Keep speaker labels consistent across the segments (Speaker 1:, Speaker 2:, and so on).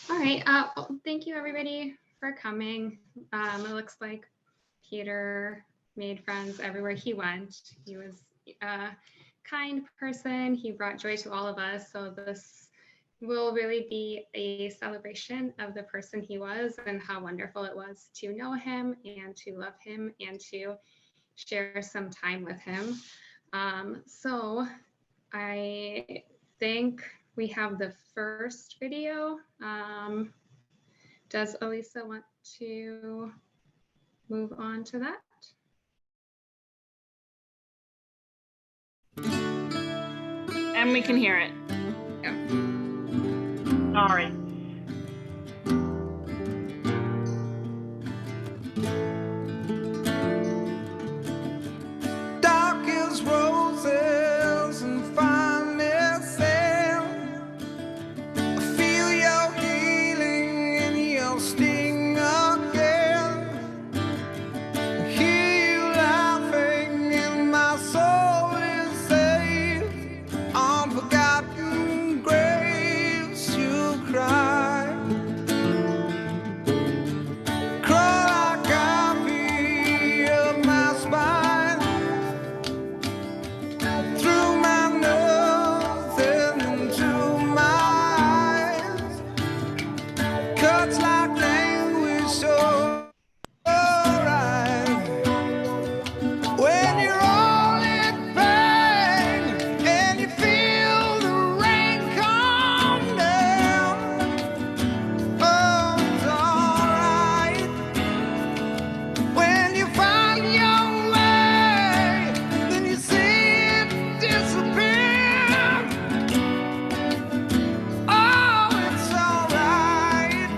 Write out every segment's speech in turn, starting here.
Speaker 1: All right. Well, thank you, everybody, for coming. It looks like Peter made friends everywhere he went. He was a kind person. He brought joy to all of us. So this will really be a celebration of the person he was and how wonderful it was to know him and to love him and to share some time with him. So I think we have the first video. Does Elisa want to move on to that?
Speaker 2: And we can hear it.
Speaker 1: Yeah.
Speaker 2: All right.
Speaker 3: Dark as roses and finest sand. I feel your healing and your sting again. I hear you laughing and my soul is saved. Unforgotten graves you cry. Crawl like ivy up my spine. Through my nose and into my eyes. Cuts like language so right. When you're all in pain and you feel the rain come down. Oh, it's alright. When you find your way, then you see it disappear. Oh, it's alright.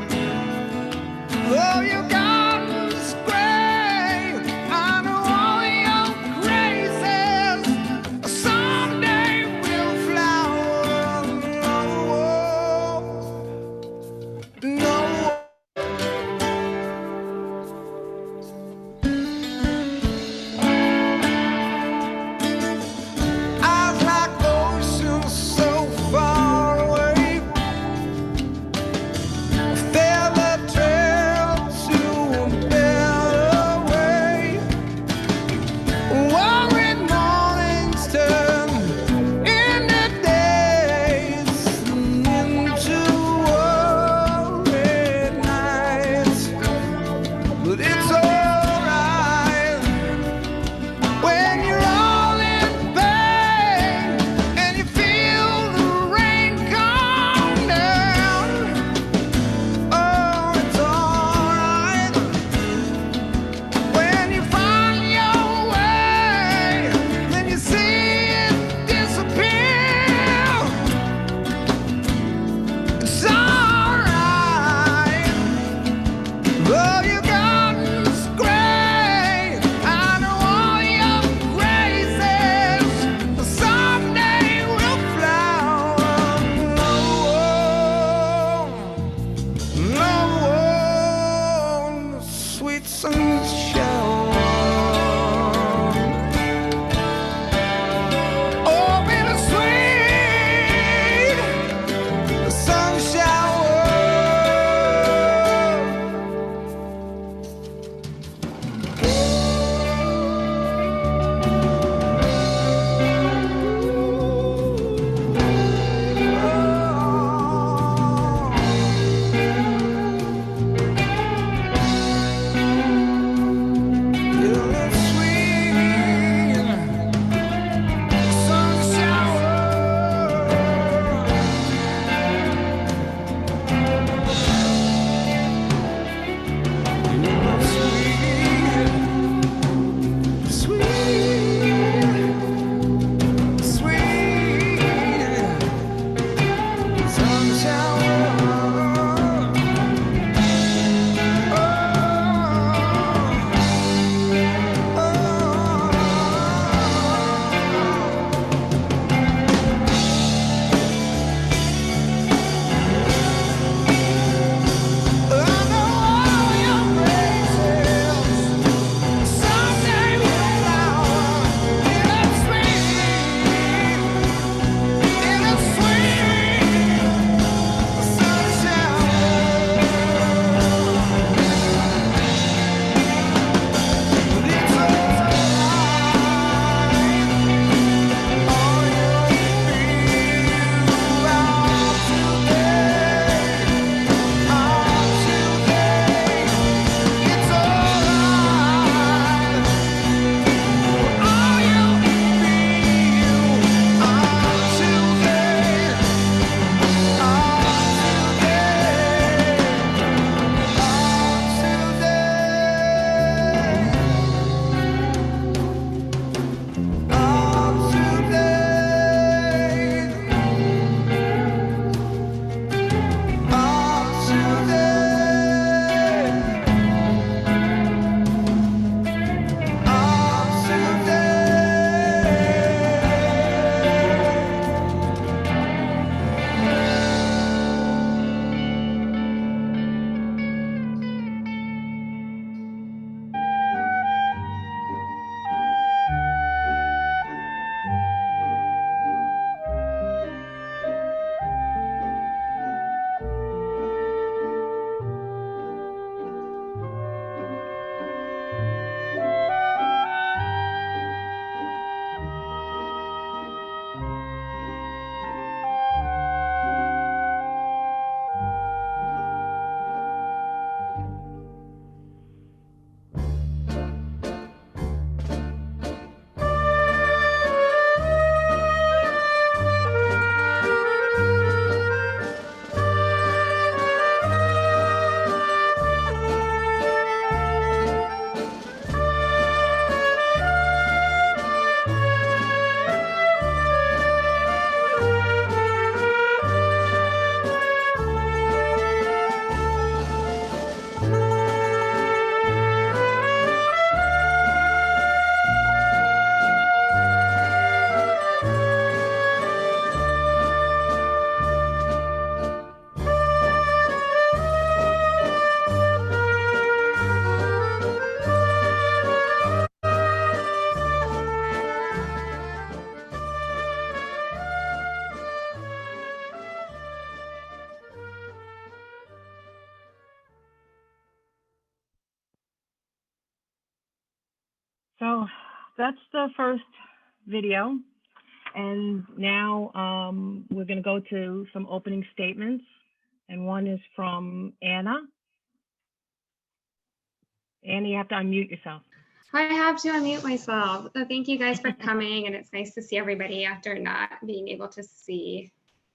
Speaker 4: So that's the first video. And now we're going to go to some opening statements. And one is from Anna. Anna, you have to unmute yourself.
Speaker 1: I have to unmute myself. So thank you guys for coming, and it's nice to see everybody after not being able to see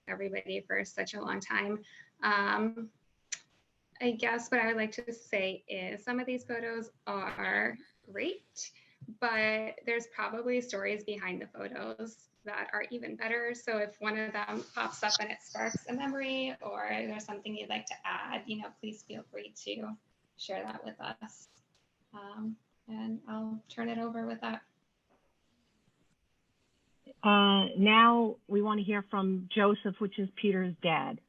Speaker 1: everybody for such a long time. I guess what I would like to say is some of these photos are great, but there's probably stories behind the photos that are even better. So if one of them pops up and it sparks a memory, or there's something you'd like to add, please feel free to share that with us. And I'll turn it over with that.
Speaker 4: Now we want to hear from Joseph, which is Peter's dad.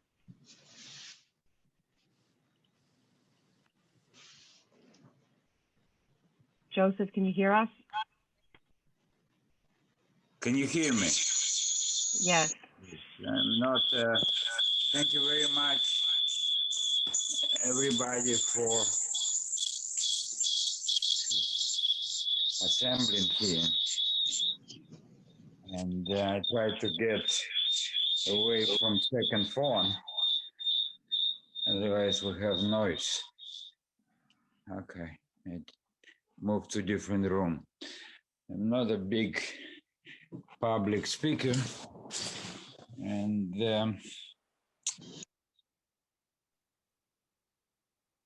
Speaker 4: Joseph, can you hear us?
Speaker 5: Can you hear me?
Speaker 4: Yes.
Speaker 5: I'm not. Thank you very much, everybody, for assembling here. And I try to get away from second phone, otherwise we have noise. Okay, I move to different room. I'm not a big public speaker, and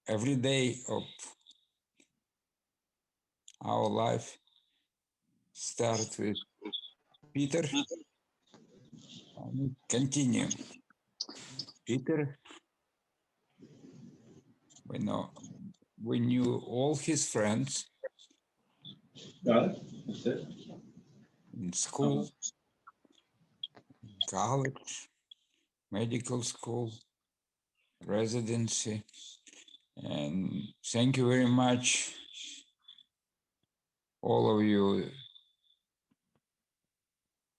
Speaker 5: every day of our life starts with Peter. Continue. Peter, we knew all his friends.
Speaker 6: Got it. That's it.
Speaker 5: In school, college, medical school, residency. And thank you very much, all of you,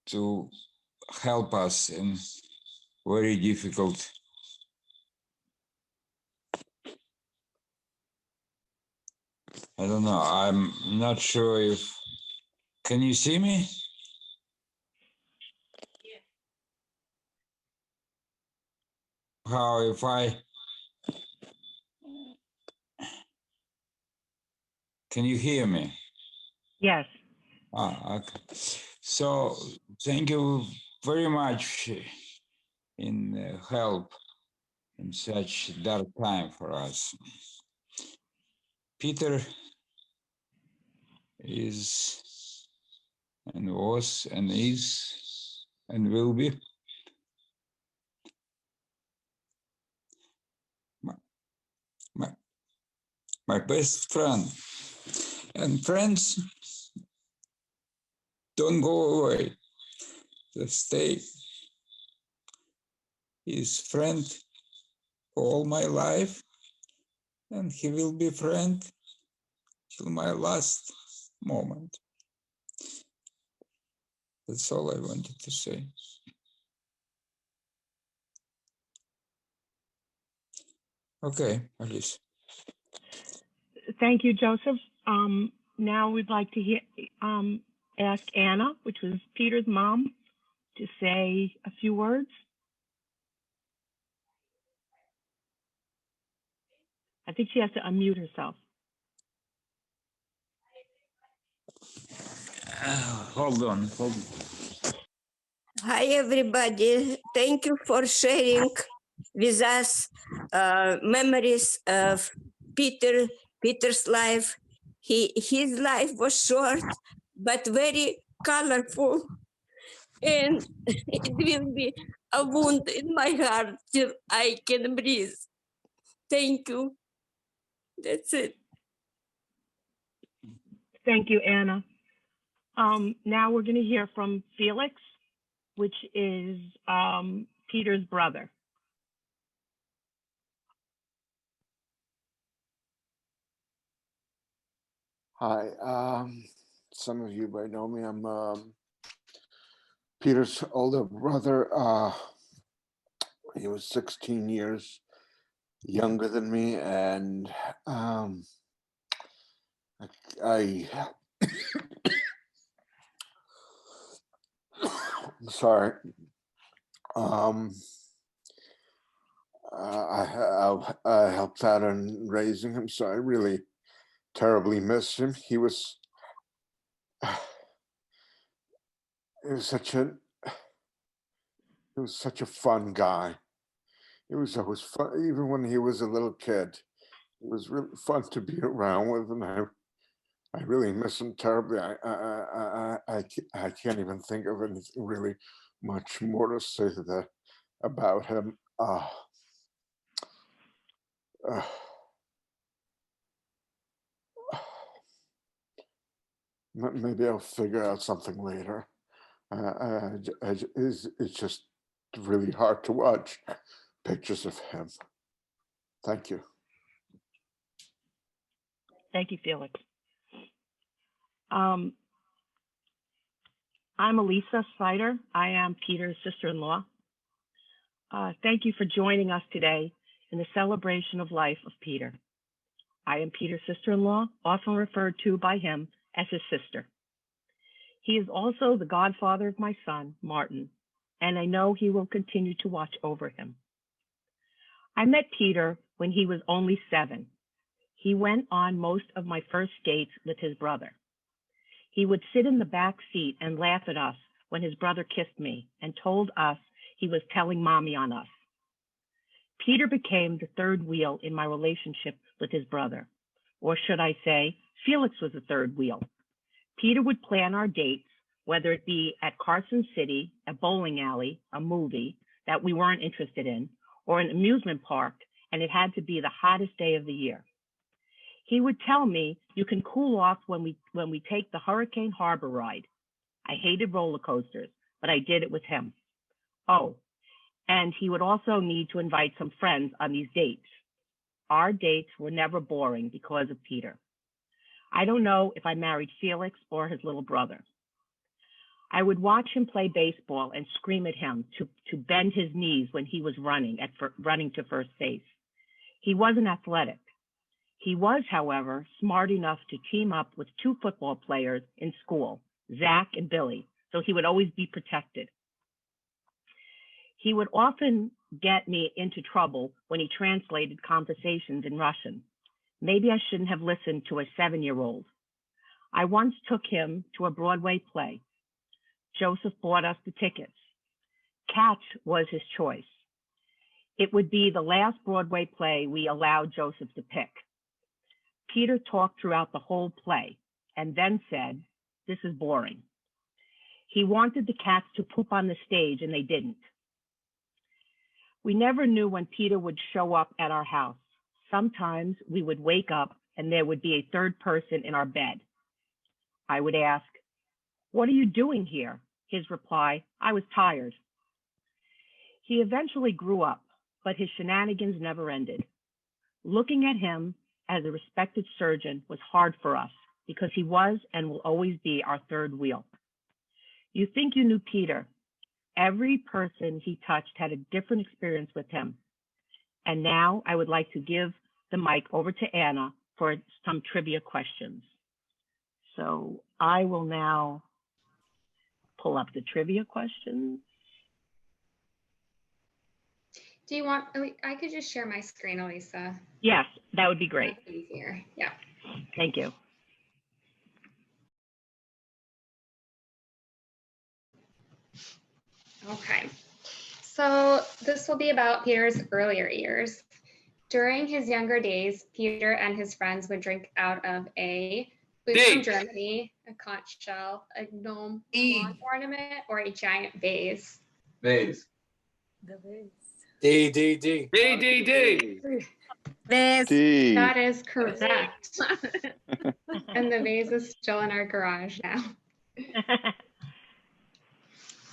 Speaker 5: to help us in very difficult I don't know. I'm not sure if, can you see me? How if can you hear me?
Speaker 4: Yes.
Speaker 5: Okay. So thank you very much in help in such dark time for us. Peter is and was and is and will be my best friend. And friends don't go away. They stay his friend for all my life, and he will be friend till my last moment. That's all I wanted to say. Okay, Alice.
Speaker 4: Thank you, Joseph. Now we'd like to ask Anna, which was Peter's mom, to say a few words. I think she has to unmute herself.
Speaker 5: Hold on.
Speaker 7: Hi, everybody. Thank you for sharing with us memories of Peter's life. His life was short, but very colorful. And it will be a wound in my heart till I can breathe. Thank you. That's it.
Speaker 4: Thank you, Anna. Now we're going to hear from Felix, which is Peter's brother.
Speaker 6: Hi. Some of you might know me. I'm Peter's older brother. He was 16 years younger than me, and I I'm sorry. I helped out in raising him, so I really terribly miss him. He was such a fun guy. It was always fun, even when he was a little kid. It was really fun to be around with, and I really miss him terribly. I can't even think of anything really much more to say about him. Maybe I'll figure out something later. It's just really hard to watch pictures of him. Thank you.
Speaker 4: Thank you, Felix. I'm Elisa Svider. I am Peter's sister-in-law. Thank you for joining us today in the celebration of life of Peter. I am Peter's sister-in-law, often referred to by him as his sister. He is also the godfather of my son, Martin, and I know he will continue to watch over him. I met Peter when he was only 7. He went on most of my first dates with his brother. He would sit in the back seat and laugh at us when his brother kissed me and told us he was telling mommy on us. Peter became the third wheel in my relationship with his brother, or should I say, Felix was the third wheel. Peter would plan our dates, whether it be at Carson City, a bowling alley, a movie that we weren't interested in, or an amusement park, and it had to be the hottest day of the year. He would tell me, you can cool off when we take the Hurricane Harbor ride. I hated roller coasters, but I did it with him. Oh, and he would also need to invite some friends on these dates. Our dates were never boring because of Peter. I don't know if I married Felix or his little brother. I would watch him play baseball and scream at him to bend his knees when he was running to first base. He wasn't athletic. He was, however, smart enough to team up with 2 football players in school, Zach and Billy, so he would always be protected. He would often get me into trouble when he translated conversations in Russian. Maybe I shouldn't have listened to a 7-year-old. I once took him to a Broadway play. Joseph bought us the tickets. Cats was his choice. It would be the last Broadway play we allowed Joseph to pick. Peter talked throughout the whole play and then said, "This is boring." He wanted the cats to poop on the stage and they didn't. We never knew when Peter would show up at our house. Sometimes we would wake up and there would be a third person in our bed. I would ask, "What are you doing here?" His reply, "I was tired." He eventually grew up, but his shenanigans never ended. Looking at him as a respected surgeon was hard for us because he was and will always be our third wheel. You think you knew Peter. Every person he touched had a different experience with him. And now I would like to give the mic over to Anna for some trivia questions. So I will now pull up the trivia questions.
Speaker 1: Do you want, I could just share my screen, Elisa.
Speaker 4: Yes, that would be great.
Speaker 1: That's easier. Yeah.
Speaker 4: Thank you.
Speaker 1: Okay. So this will be about Peter's earlier years. During his younger days, Peter and his friends would drink out of a flute from Germany, a conch shell, a gnome lawn ornament, or a giant vase.
Speaker 8: Vase.
Speaker 9: The vase.
Speaker 8: D. D.
Speaker 9: Vase.
Speaker 10: D.
Speaker 1: That is correct. And the vase is still in our garage now.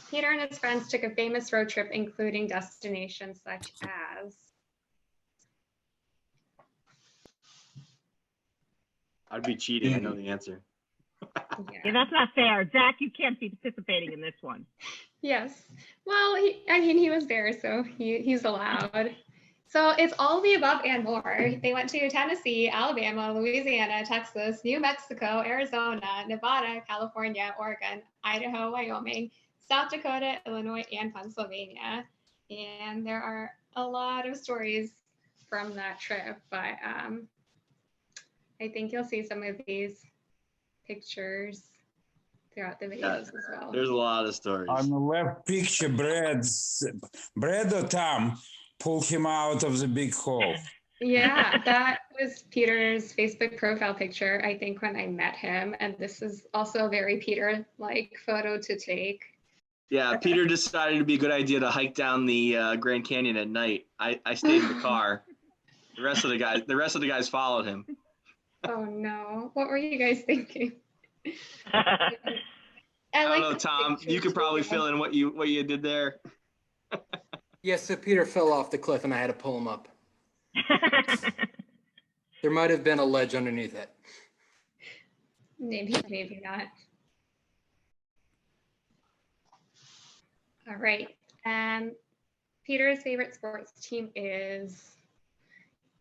Speaker 1: Peter and his friends took a famous road trip, including destinations such as.
Speaker 10: I'd be cheating. I know the answer.
Speaker 4: Yeah, that's not fair. Zach, you can't be participating in this one.
Speaker 1: Yes. Well, he was there, so he's allowed. So it's all the above and more. They went to Tennessee, Alabama, Louisiana, Texas, New Mexico, Arizona, Nevada, California, Oregon, Idaho, Wyoming, South Dakota, Illinois, and Pennsylvania. And there are a lot of stories from that trip, but I think you'll see some of these pictures throughout the videos as well.
Speaker 10: There's a lot of stories.
Speaker 5: On the left picture, Brad or Tom pulled him out of the big hole.
Speaker 1: Yeah, that was Peter's Facebook profile picture, I think, when I met him. And this is also a very Peter-like photo to take.
Speaker 10: Yeah, Peter decided it'd be a good idea to hike down the Grand Canyon at night. I stayed in the car. The rest of the guys followed him.
Speaker 1: Oh no, what were you guys thinking?
Speaker 10: I don't know, Tom. You could probably fill in what you did there.
Speaker 8: Yes, so Peter fell off the cliff and I had to pull him up. There might have been a ledge underneath it.
Speaker 1: Maybe not. All right. Peter's favorite sports team is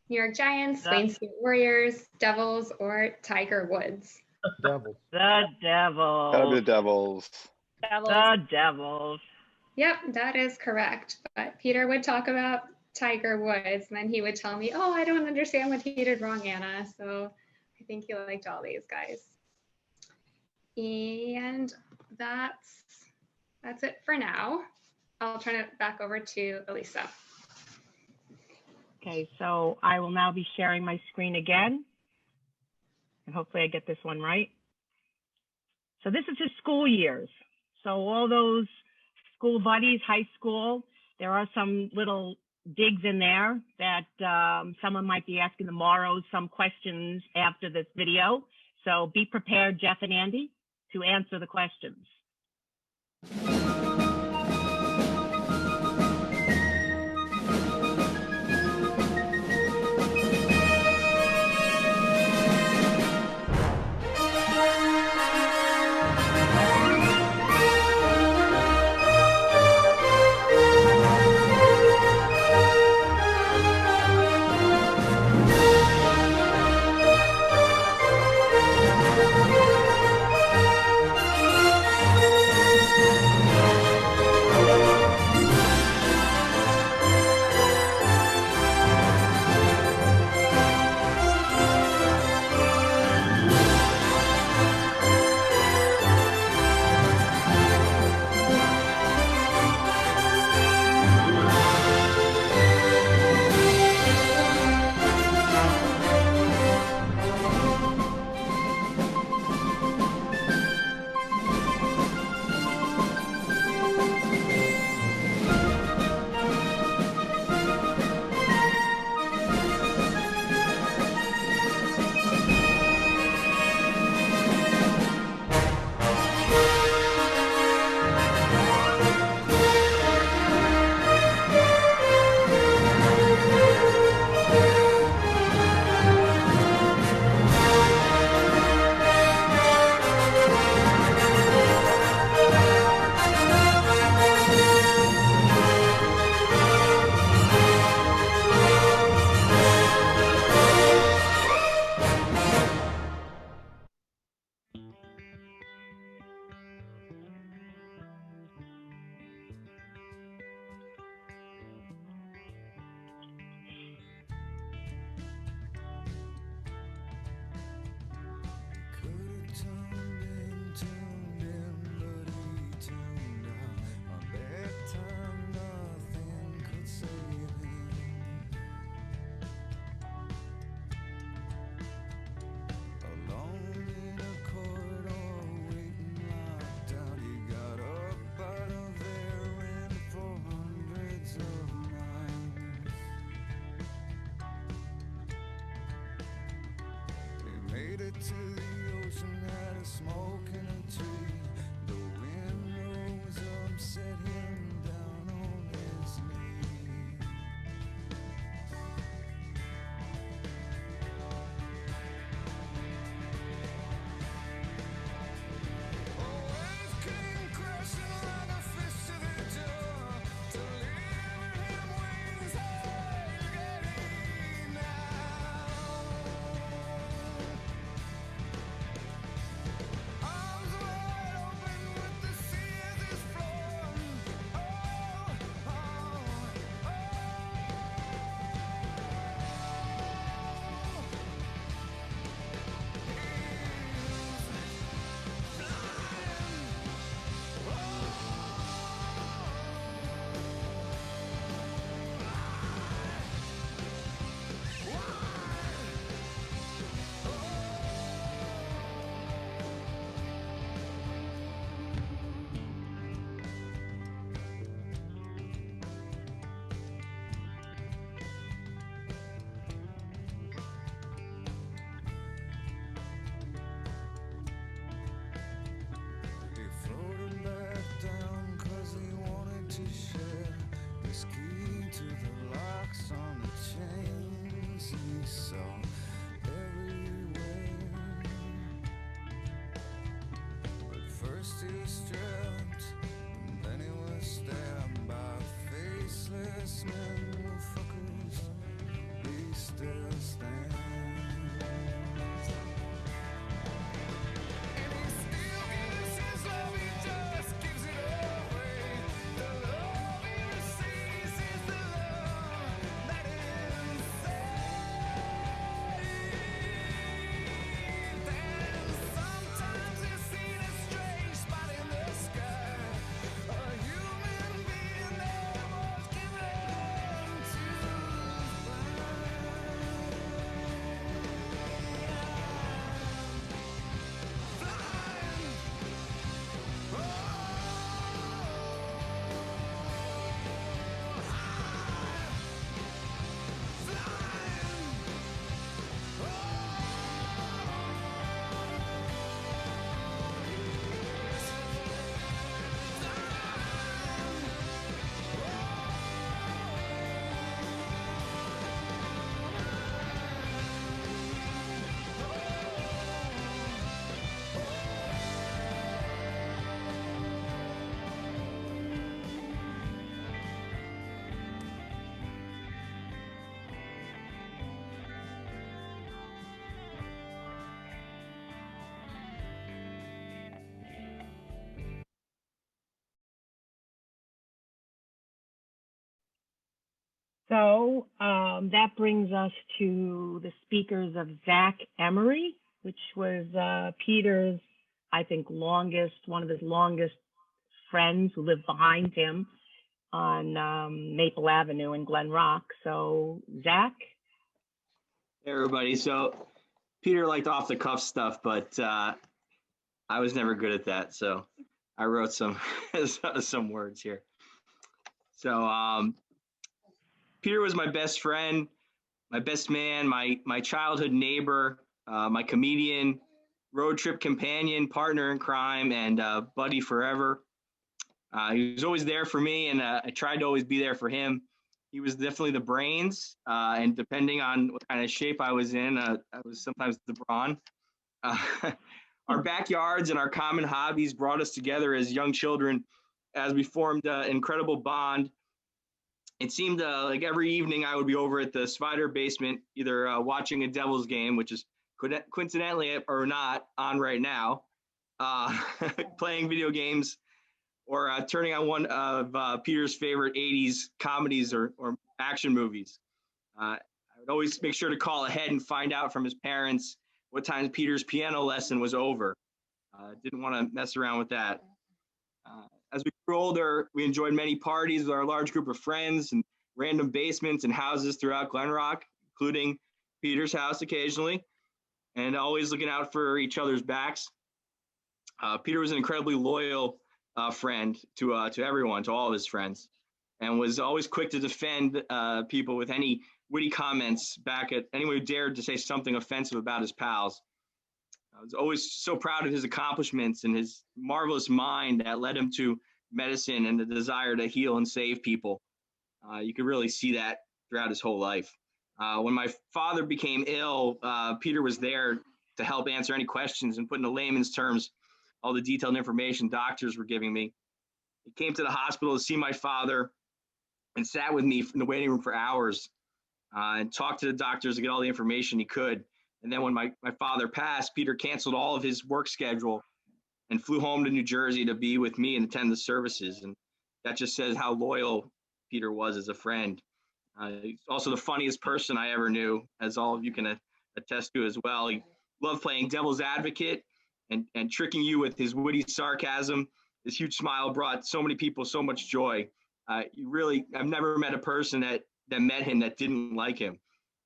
Speaker 1: New York Giants, Wayne State Warriors, Devils, or Tiger Woods.
Speaker 9: Devils.
Speaker 4: The Devils.
Speaker 9: Gotta be the Devils.
Speaker 4: The Devils.
Speaker 1: Yep, that is correct. But Peter would talk about Tiger Woods, and then he would tell me, oh, I don't understand what he did wrong, Anna. So I think he liked all these guys. And that's it for now. I'll turn it back over to Elisa.
Speaker 4: Okay, so I will now be sharing my screen again. And hopefully I get this one right. So this is his school years. So all those school buddies, high school, there are some little digs in there that someone might be asking tomorrow some questions after this video. So be prepared, Jeff and Andy, to answer the questions.
Speaker 3: Made it to the ocean, had a smoke and a tree. The wind rose up, set him down on his knee. A wave came crashing like a fist to the jaw, to leave him with his head stripped. And then he was stabbed by faceless men who fuckers. He still stands. And he still gives his love, he just gives it away. The love he receives is the love that is saved. And sometimes it's seen a strange spot in the sky, a human being that was given to
Speaker 4: So that brings us to the speakers of Zach Emery, which was Peter's, I think, one of his longest friends who lived behind him on Maple Avenue in Glen Rock. So Zach?
Speaker 10: Hey, everybody. So Peter liked off the cuff stuff, but I was never good at that. So I wrote some some words here. So Peter was my best friend, my best man, my childhood neighbor, my comedian, road trip companion, partner in crime, and buddy forever. He was always there for me, and I tried to always be there for him. He was definitely the brains, and depending on what kind of shape I was in, I was sometimes the brawn. Our backyards and our common hobbies brought us together as young children as we formed an incredible bond. It seemed like every evening I would be over at the Svider basement, either watching a Devils game, which is coincidentally or not on right now, playing video games, or turning on one of Peter's favorite 80s comedies or action movies. I would always make sure to call ahead and find out from his parents what time Peter's piano lesson was over. Didn't want to mess around with that. As we grew older, we enjoyed many parties with our large group of friends and random basements and houses throughout Glen Rock, including Peter's house occasionally, and always looking out for each other's backs. Peter was an incredibly loyal friend to everyone, to all of his friends, and was always quick to defend people with any witty comments back at anyone who dared to say something offensive about his pals. I was always so proud of his accomplishments and his marvelous mind that led him to medicine and the desire to heal and save people. You could really see that throughout his whole life. When my father became ill, Peter was there to help answer any questions and put into layman's terms all the detailed information doctors were giving me. He came to the hospital to see my father and sat with me in the waiting room for hours and talked to the doctors to get all the information he could. And then when my father passed, Peter canceled all of his work schedule and flew home to New Jersey to be with me and attend the services. And that just says how loyal Peter was as a friend. He's also the funniest person I ever knew, as all of you can attest to as well. He loved playing devil's advocate and tricking you with his witty sarcasm. His huge smile brought so many people so much joy. I've never met a person that met him that didn't like him.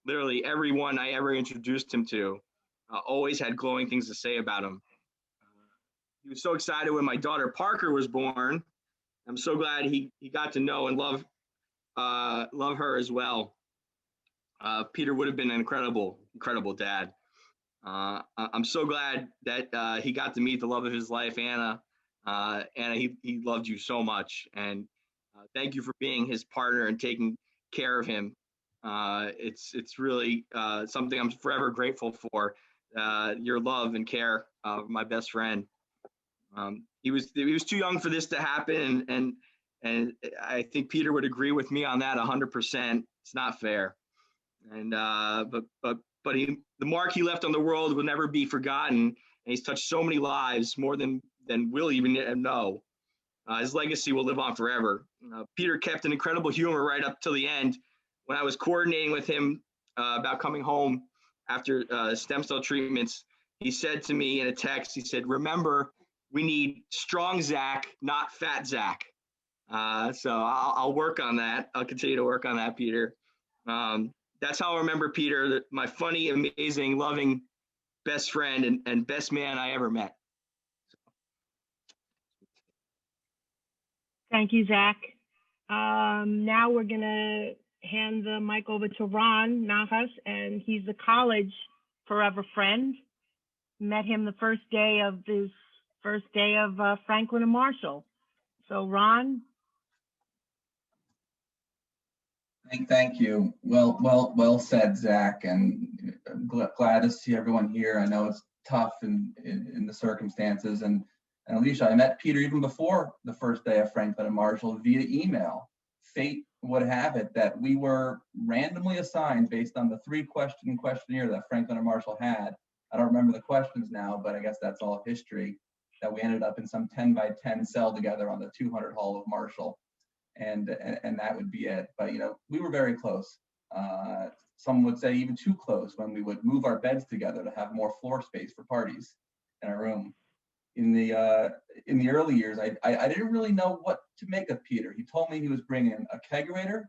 Speaker 10: Literally everyone I ever introduced him to always had glowing things to say about him. He was so excited when my daughter Parker was born. I'm so glad he got to know and love her as well. Peter would have been an incredible dad. I'm so glad that he got to meet the love of his life, Anna. Anna, he loved you so much, and thank you for being his partner and taking care of him. It's really something I'm forever grateful for. Your love and care of my best friend. He was too young for this to happen, and I think Peter would agree with me on that 100%. It's not fair, and but the mark he left on the world will never be forgotten, and he's touched so many lives, more than we'll even know. His legacy will live on forever. Peter kept an incredible humor right up till the end. When I was coordinating with him about coming home after stem cell treatments, he said to me in a text, he said, "Remember, we need strong Zach, not fat Zach." So I'll work on that. I'll continue to work on that, Peter. That's how I remember Peter, my funny, amazing, loving best friend and best man I ever met.
Speaker 4: Thank you, Zach. Now we're going to hand the mic over to Ron Nahas, and he's the college forever friend. Met him the first day of Franklin and Marshall. So Ron.
Speaker 9: Thank you. Well said, Zach, and I'm glad to see everyone here. I know it's tough in the circumstances, and Alicia, I met Peter even before the first day of Franklin and Marshall via email. Fate would have it that we were randomly assigned based on the 3-question questionnaire that Franklin and Marshall had. I don't remember the questions now, but I guess that's all history, that we ended up in some 10 by 10 cell together on the 200 hall of Marshall. And that would be it. But, we were very close. Some would say even too close when we would move our beds together to have more floor space for parties in our room. In the early years, I didn't really know what to make of Peter. He told me he was bringing a kegerator,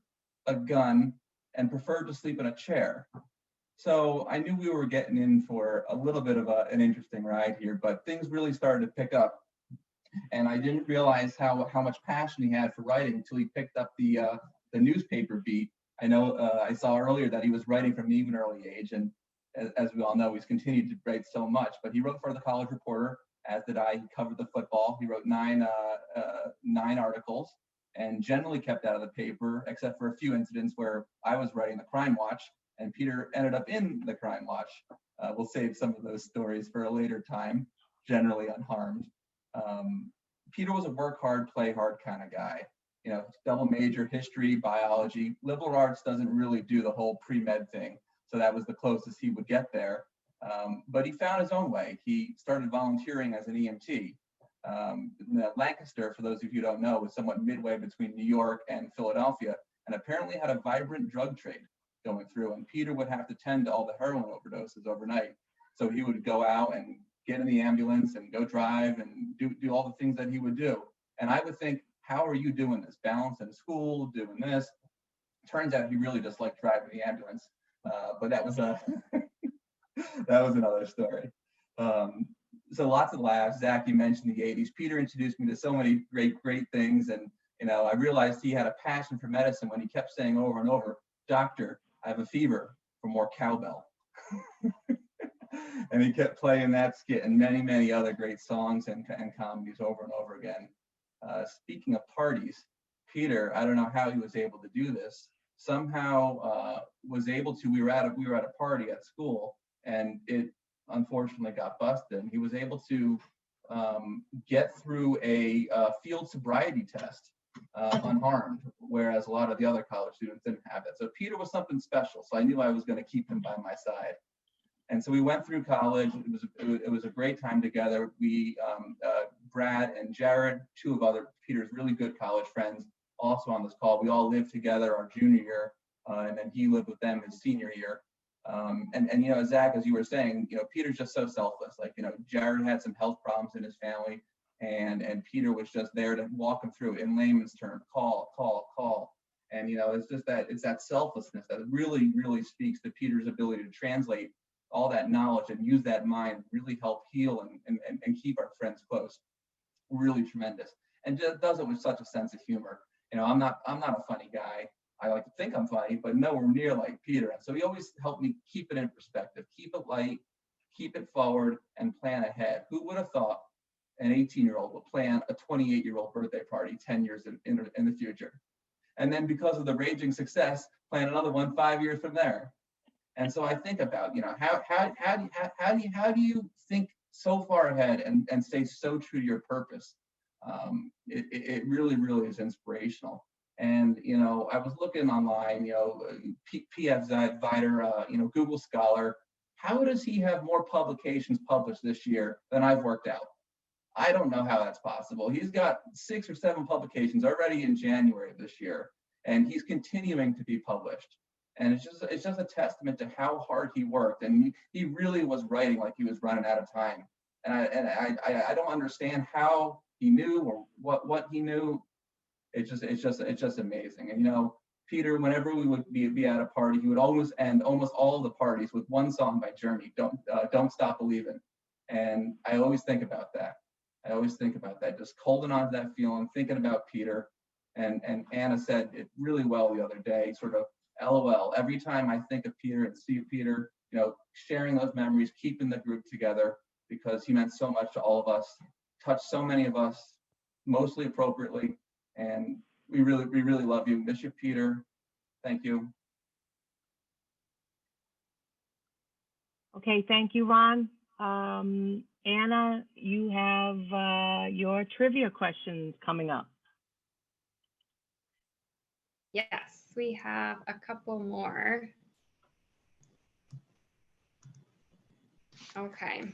Speaker 9: a gun, and preferred to sleep in a chair. So I knew we were getting in for a little bit of an interesting ride here, but things really started to pick up. And I didn't realize how much passion he had for writing until he picked up the newspaper beat. I know I saw earlier that he was writing from an even early age, and as we all know, he's continued to write so much. But he wrote for the College Reporter, as did I. He covered the football. He wrote 9 articles, and generally kept out of the paper, except for a few incidents where I was writing the Crime Watch, and Peter ended up in the Crime Watch. We'll save some of those stories for a later time, generally unharmed. Peter was a work hard, play hard kind of guy. Double major, history, biology. Liberal arts doesn't really do the whole pre-med thing, so that was the closest he would get there. But he found his own way. He started volunteering as an EMT. Lancaster, for those of you who don't know, was somewhat midway between New York and Philadelphia, and apparently had a vibrant drug trade going through. And Peter would have to tend to all the heroin overdoses overnight. So he would go out and get in the ambulance and go drive and do all the things that he would do. And I would think, how are you doing this? Balancing school, doing this. Turns out he really just liked driving the ambulance. But that was that was another story. So lots of laughs. Zach, you mentioned the 80s. Peter introduced me to so many great things. And, I realized he had a passion for medicine when he kept saying over and over, "Doctor, I have a fever," for more cowbell. And he kept playing that skit and many other great songs and comedies over and over again. Speaking of parties, Peter, I don't know how he was able to do this. Somehow was able to. We were at a party at school, and it unfortunately got busted. He was able to get through a field sobriety test unharmed, whereas a lot of the other college students didn't have it. So Peter was something special. So I knew I was going to keep him by my side. And so we went through college. It was a great time together. We, Brad and Jared, 2 of other Peter's really good college friends, also on this call. We all lived together our junior year, and then he lived with them his senior year. And Zach, as you were saying, Peter's just so selfless. Like, Jared had some health problems in his family, and Peter was just there to walk him through in layman's terms, call. And it's that selflessness that really speaks to Peter's ability to translate all that knowledge and use that mind, really help heal and keep our friends close. Really tremendous. And just does it with such a sense of humor. I'm not a funny guy. I like to think I'm funny, but nowhere near like Peter. And so he always helped me keep it in perspective, keep it light, keep it forward, and plan ahead. Who would have thought an 18-year-old would plan a 28-year-old birthday party 10 years in the future? And then because of the raging success, plan another one 5 years from there. And so I think about, how do you think so far ahead and stay so true to your purpose. It really, really is inspirational. And, you know, I was looking online, you know, PF Svider, you know, Google Scholar, how does he have more publications published this year than I've worked out? I don't know how that's possible. He's got 6 or 7 publications already in January of this year, and he's continuing to be published. And it's just a testament to how hard he worked. And he really was writing like he was running out of time. And I don't understand how he knew or what he knew. It's just amazing. And, you know, Peter, whenever we would be at a party, he would always end almost all of the parties with one song by Journey, Don't Stop Believing. And I always think about that. I always think about that, just holding on to that feeling, thinking about Peter. And Anna said it really well the other day, sort of LOL. Every time I think of Peter and see Peter, you know, sharing those memories, keeping the group together, because he meant so much to all of us, touched so many of us, mostly appropriately. And we really love you. Miss you, Peter. Thank you.
Speaker 4: Okay, thank you, Ron. Anna, you have your trivia questions coming up.
Speaker 1: Yes, we have a couple more. Okay.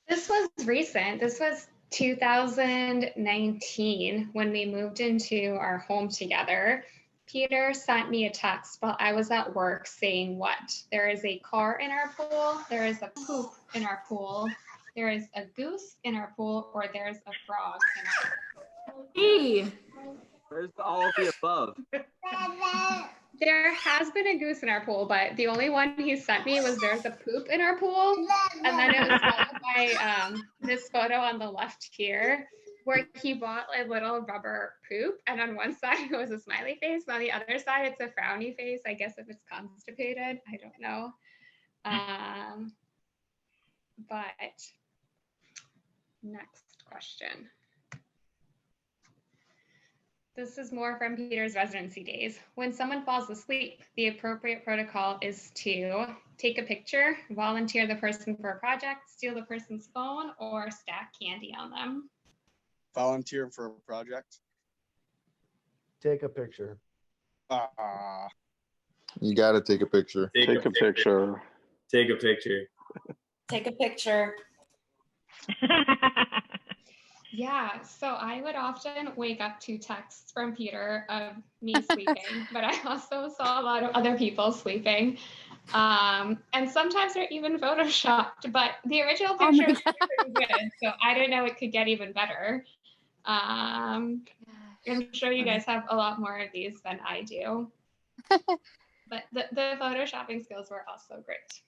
Speaker 1: This was recent. This was 2019 when we moved into our home together. Peter sent me a text while I was at work saying what? There is a car in our pool, there is a poop in our pool, there is a goose in our pool, or there's a frog in our pool.
Speaker 2: E.
Speaker 10: Where's all of the above?
Speaker 1: There has been a goose in our pool, but the only one he sent me was there's a poop in our pool. And then it was followed by this photo on the left here, where he bought a little rubber poop. And on one side it was a smiley face. And on the other side, it's a frowny face. I guess if it's constipated, I don't know. But next question. This is more from Peter's residency days. When someone falls asleep, the appropriate protocol is to take a picture, volunteer the person for a project, steal the person's phone, or stack candy on them.
Speaker 11: Volunteer for a project.
Speaker 12: Take a picture.
Speaker 13: You got to take a picture.
Speaker 14: Take a picture. Take a picture.
Speaker 7: Take a picture.
Speaker 1: Yeah, so I would often wake up to texts from Peter of me sleeping, but I also saw a lot of other people sleeping. And sometimes they're even photoshopped, but the original picture was pretty good, so I didn't know it could get even better. I'm sure you guys have a lot more of these than I do. But the photoshopping skills were also great.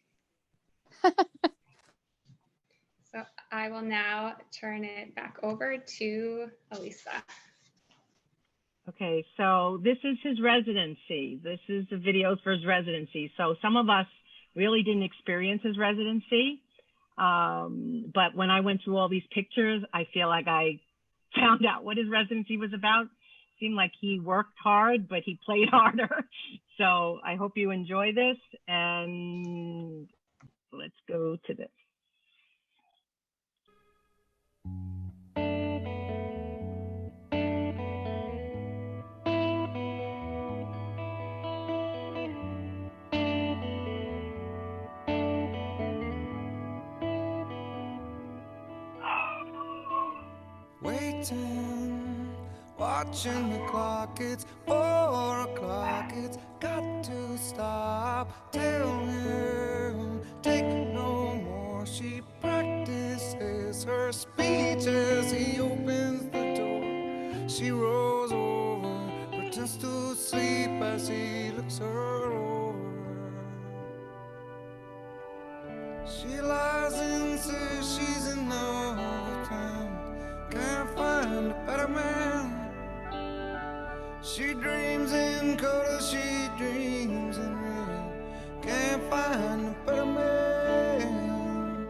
Speaker 1: So I will now turn it back over to Elisa.
Speaker 4: Okay, so this is his residency. This is the videos for his residency. So some of us really didn't experience his residency. But when I went through all these pictures, I feel like I found out what his residency was about. Seemed like he worked hard, but he played harder. So I hope you enjoy this, and let's go to this.
Speaker 3: Waiting, watching the clock, it's 4 o'clock, it's got to stop. Tell him, take no more. She practices her speech as he opens the door. She rolls over, pretends to sleep as he looks her over. She lies and says she's in love with him. Can't find a better man. She dreams in color, she dreams in rain. Can't find a better man.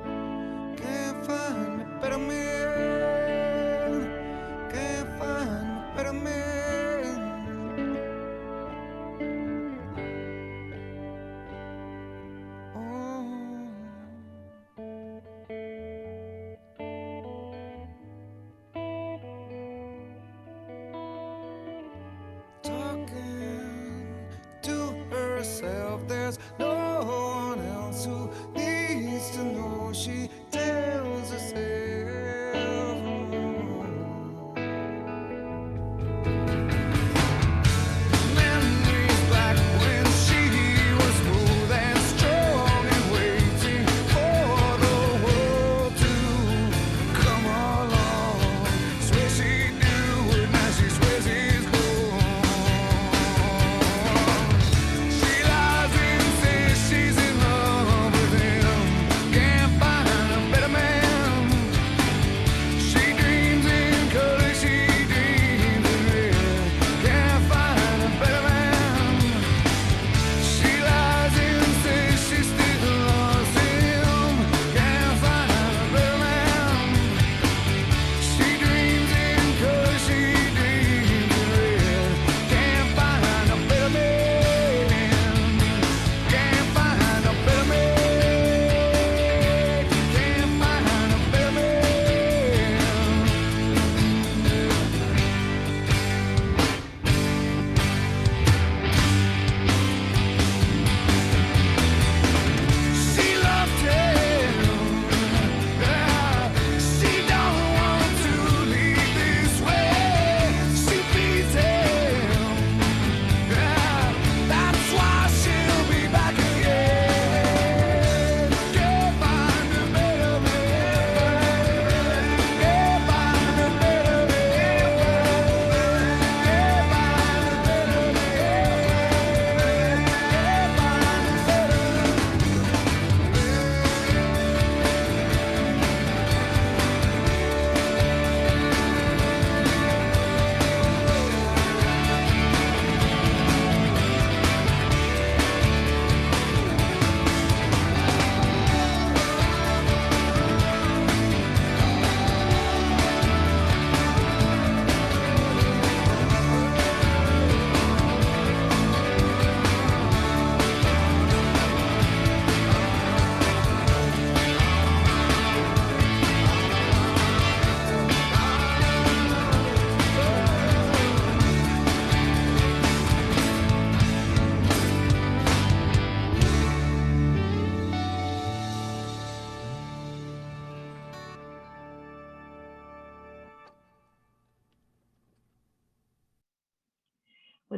Speaker 3: Can't find a better man. Can't find a better man. Oh,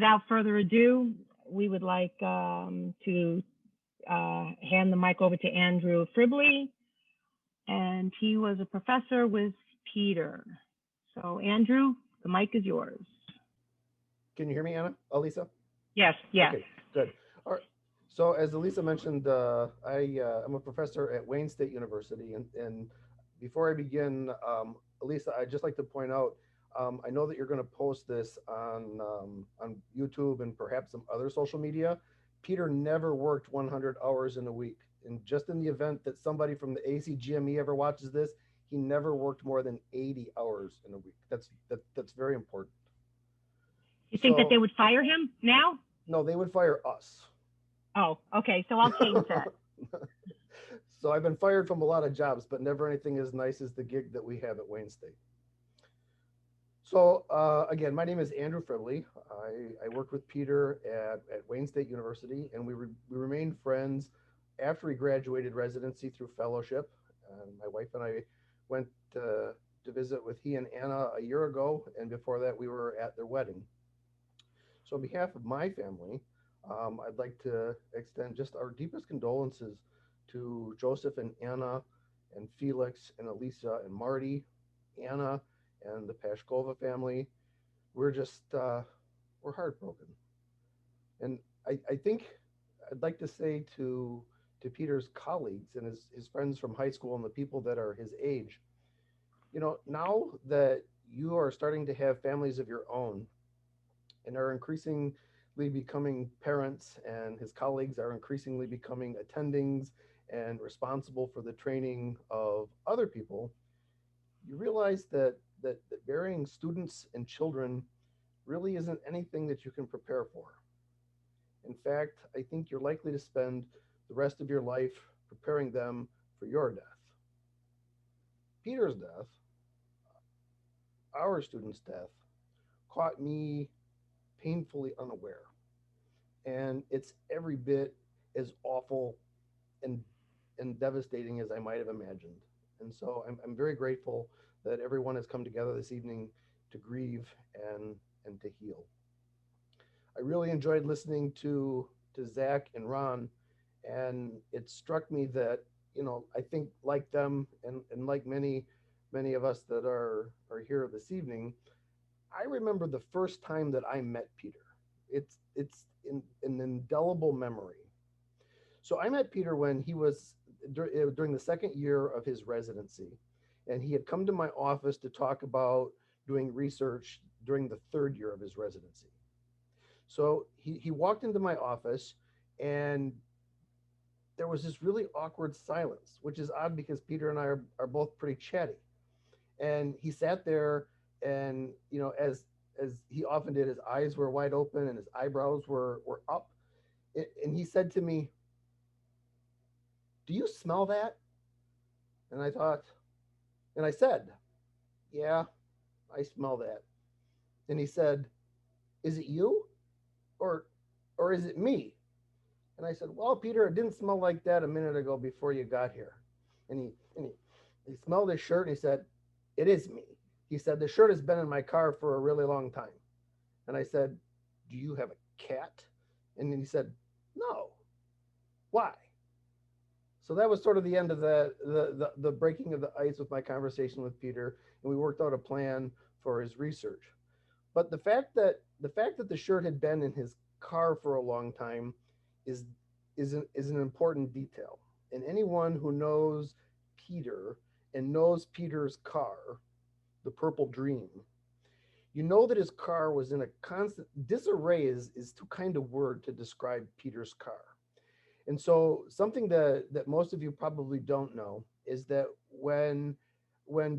Speaker 4: without further ado, we would like to hand the mic over to Andrew Fribley, and he was a professor with Peter. So Andrew, the mic is yours.
Speaker 12: Can you hear me, Anna? Elisa?
Speaker 4: Yes, yes.
Speaker 12: Okay, good. All right. So as Elisa mentioned, I'm a professor at Wayne State University, and before I begin, Elisa, I'd just like to point out, I know that you're going to post this on YouTube and perhaps some other social media. Peter never worked 100 hours in a week. And just in the event that somebody from the ACGME ever watches this, he never worked more than 80 hours in a week. That's very important.
Speaker 4: You think that they would fire him now?
Speaker 12: No, they would fire us.
Speaker 4: Oh, okay. So I'll change that.
Speaker 12: So I've been fired from a lot of jobs, but never anything as nice as the gig that we have at Wayne State. So again, my name is Andrew Fribley. I worked with Peter at Wayne State University, and we remained friends after he graduated residency through fellowship. And my wife and I went to visit with he and Anna a year ago, and before that we were at their wedding. So on behalf of my family, I'd like to extend just our deepest condolences to Joseph and Anna and Felix and Elisa and Marty, Anna, and the Pashkova family. We're just, we're heartbroken. And I think I'd like to say to Peter's colleagues and his friends from high school and the people that are his age, you know, now that you are starting to have families of your own and are increasingly becoming parents, and his colleagues are increasingly becoming attendings and responsible for the training of other people, you realize that burying students and children really isn't anything that you can prepare for. In fact, I think you're likely to spend the rest of your life preparing them for your death. Peter's death, our student's death, caught me painfully unaware. And it's every bit as awful and devastating as I might have imagined. And so I'm very grateful that everyone has come together this evening to grieve and to heal. I really enjoyed listening to Zach and Ron, and it struck me that, you know, I think like them and like many of us that are here this evening, I remember the first time that I met Peter. It's an indelible memory. So I met Peter when he was during the second year of his residency, and he had come to my office to talk about doing research during the third year of his residency. So he walked into my office, and there was this really awkward silence, which is odd because Peter and I are both pretty chatty. And he sat there, and, you know, as he often did, his eyes were wide open and his eyebrows were up. And he said to me, "Do you smell that?" And I said, "Yeah, I smell that." And he said, "Is it you or is it me?" And I said, "Well, Peter, it didn't smell like that a minute ago before you got here." And he smelled his shirt, and he said, "It is me." He said, "The shirt has been in my car for a really long time." And I said, "Do you have a cat?" And then he said, "No." "Why?" So that was sort of the end of the breaking of the ice with my conversation with Peter, and we worked out a plan for his research. But the fact that the shirt had been in his car for a long time is an important detail. And anyone who knows Peter and knows Peter's car, the Purple Dream, you know that his car was in a constant disarray is too kind of word to describe Peter's car. And so something that most of you probably don't know is that when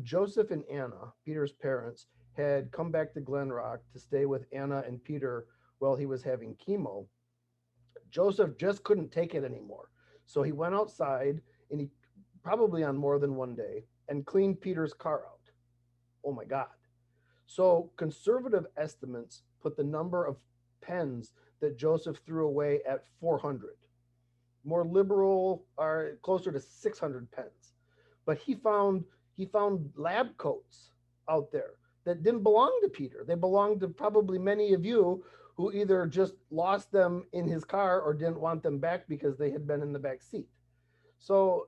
Speaker 12: Joseph and Anna, Peter's parents, had come back to Glen Rock to stay with Anna and Peter while he was having chemo, Joseph just couldn't take it anymore. So he went outside, and he probably on more than one day, and cleaned Peter's car out. Oh my God. So conservative estimates put the number of pens that Joseph threw away at 400. More liberal are closer to 600 pens. But he found lab coats out there that didn't belong to Peter. They belonged to probably many of you who either just lost them in his car or didn't want them back because they had been in the back seat. So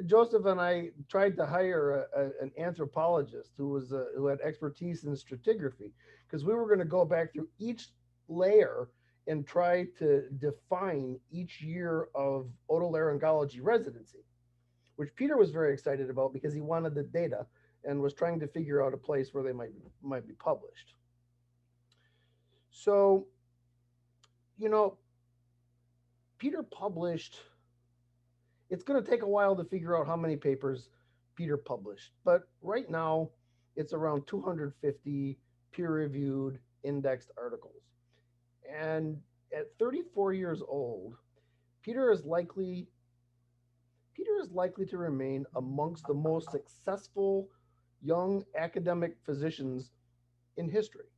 Speaker 12: Joseph and I tried to hire an anthropologist who had expertise in stratigraphy, because we were going to go back through each layer and try to define each year of otolaryngology residency, which Peter was very excited about because he wanted the data and was trying to figure out a place where they might be published. So, you know, Peter published, it's going to take a while to figure out how many papers Peter published, but right now it's around 250 peer-reviewed indexed articles. And at 34 years old, Peter is likely to remain amongst the most successful young academic physicians in history.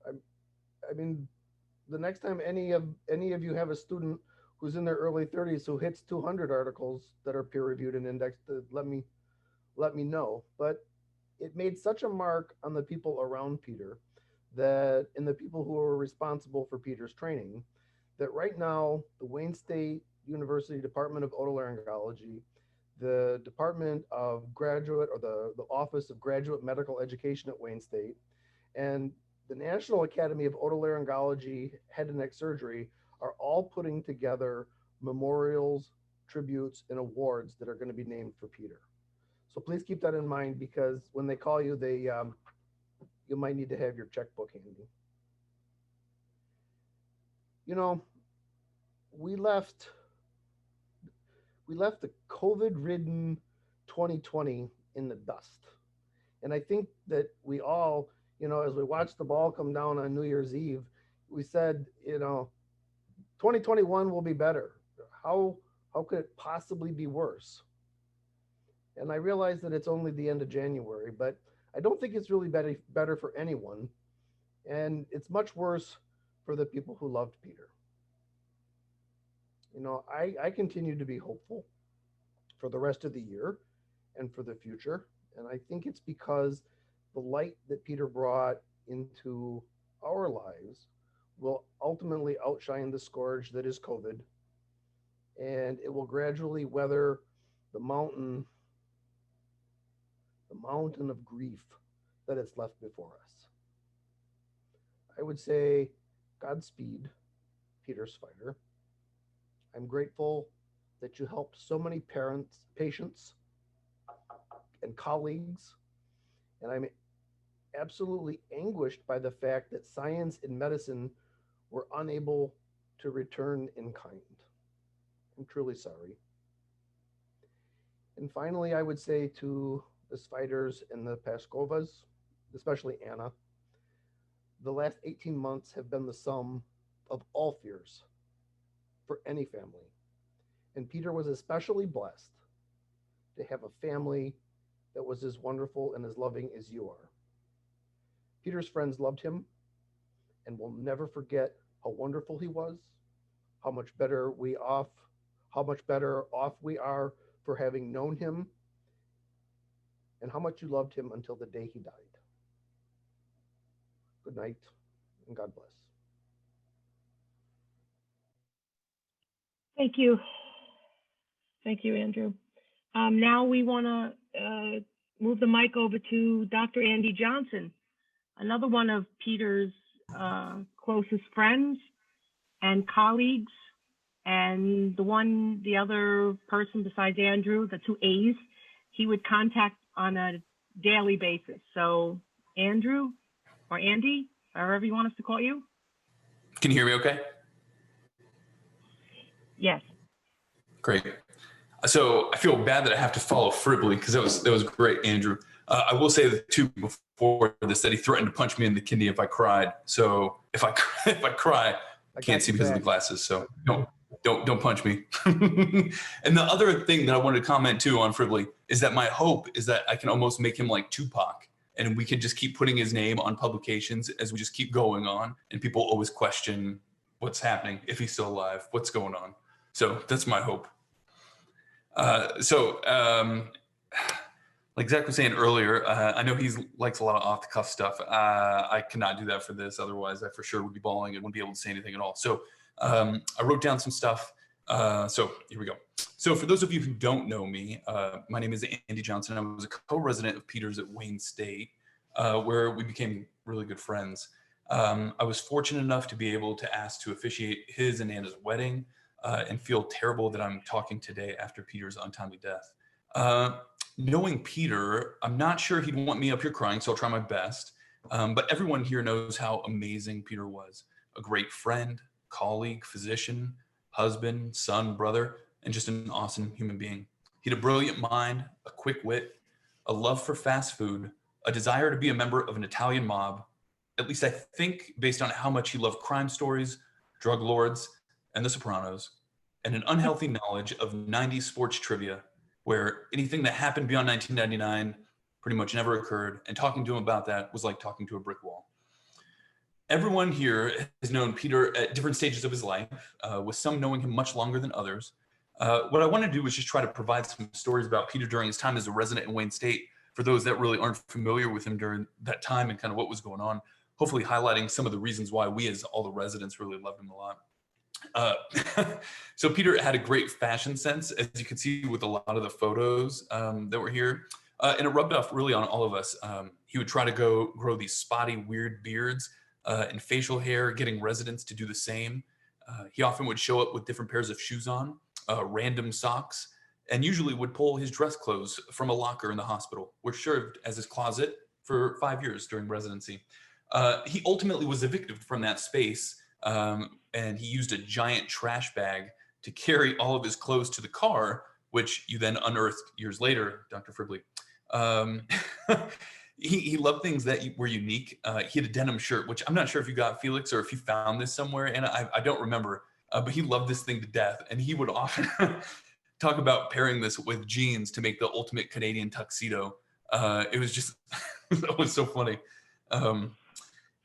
Speaker 12: I mean, the next time any of you have a student who's in their early 30s who hits 200 articles that are peer reviewed and indexed, let me know. But it made such a mark on the people around Peter, that and the people who were responsible for Peter's training, that right now the Wayne State University Department of Otolaryngology, the Department of Graduate, or the Office of Graduate Medical Education at Wayne State, and the National Academy of Otolaryngology Head and Neck Surgery are all putting together memorials, tributes, and awards that are going to be named for Peter. So please keep that in mind, because when they call you, you might need to have your checkbook handy. You know, we left the COVID-ridden 2020 in the dust. And I think that we all, you know, as we watched the ball come down on New Year's Eve, we said, you know, 2021 will be better. How could it possibly be worse? And I realize that it's only the end of January, but I don't think it's really better for anyone. And it's much worse for the people who loved Peter. You know, I continue to be hopeful for the rest of the year and for the future. And I think it's because the light that Peter brought into our lives will ultimately outshine the scourge that is COVID. And it will gradually weather the mountain of grief that it's left before us. I would say Godspeed, Peter Svider. I'm grateful that you helped so many parents, patients, and colleagues, and I'm absolutely anguished by the fact that science and medicine were unable to return in kind. I'm truly sorry. And finally, I would say to the Sviders and the Paskovas, especially Anna, the last 18 months have been the sum of all fears for any family. And Peter was especially blessed to have a family that was as wonderful and as loving as you are. Peter's friends loved him and will never forget how wonderful he was, how much better off we are for having known him, and how much you loved him until the day he died. Good night, and God bless.
Speaker 4: Thank you. Thank you, Andrew. Now we want to move the mic over to Dr. Andy Johnson, another one of Peter's closest friends and colleagues, and the other person besides Andrew, the two A's, he would contact on a daily basis. So Andrew, or Andy, however you want us to call you.
Speaker 15: Can you hear me okay?
Speaker 4: Yes.
Speaker 15: Great. So I feel bad that I have to follow Fribley, because that was great, Andrew. I will say that too, before this, that he threatened to punch me in the kidney if I cried. So if I cry, I can't see because of the glasses. So don't punch me. And the other thing that I wanted to comment too on Fribley is that my hope is that I can almost make him like Tupac, and we can just keep putting his name on publications as we just keep going on, and people always question what's happening, if he's still alive, what's going on. So that's my hope. like Zach was saying earlier, I know he likes a lot of off-the-cuff stuff. I cannot do that for this. Otherwise, I for sure would be bawling and wouldn't be able to say anything at all. So I wrote down some stuff. So here we go. So for those of you who don't know me, my name is Andy Johnson. I was a co-resident of Peters at Wayne State, where we became really good friends. I was fortunate enough to be able to ask to officiate his and Anna's wedding, and feel terrible that I'm talking today after Peter's untimely death. Knowing Peter, I'm not sure he'd want me up here crying, so I'll try my best. But everyone here knows how amazing Peter was. A great friend, colleague, physician, husband, son, brother, and just an awesome human being. He had a brilliant mind, a quick wit, a love for fast food, a desire to be a member of an Italian mob, at least I think, based on how much he loved crime stories, drug lords, and The Sopranos, and an unhealthy knowledge of 90s sports trivia, where anything that happened beyond 1999 pretty much never occurred, and talking to him about that was like talking to a brick wall. Everyone here has known Peter at different stages of his life, with some knowing him much longer than others. What I want to do is just try to provide some stories about Peter during his time as a resident in Wayne State, for those that really aren't familiar with him during that time and kind of what was going on, hopefully highlighting some of the reasons why we as all the residents really loved him a lot. So Peter had a great fashion sense, as you can see with a lot of the photos that were here. And it rubbed off really on all of us. He would try to grow these spotty, weird beards and facial hair, getting residents to do the same. He often would show up with different pairs of shoes on, random socks, and usually would pull his dress clothes from a locker in the hospital, which served as his closet for 5 years during residency. He ultimately was evicted from that space, and he used a giant trash bag to carry all of his clothes to the car, which you then unearthed years later, Dr. Fribley. He loved things that were unique. He had a denim shirt, which I'm not sure if you got, Felix, or if you found this somewhere, and I don't remember, but he loved this thing to death, and he would often talk about pairing this with jeans to make the ultimate Canadian tuxedo. It was just, that was so funny.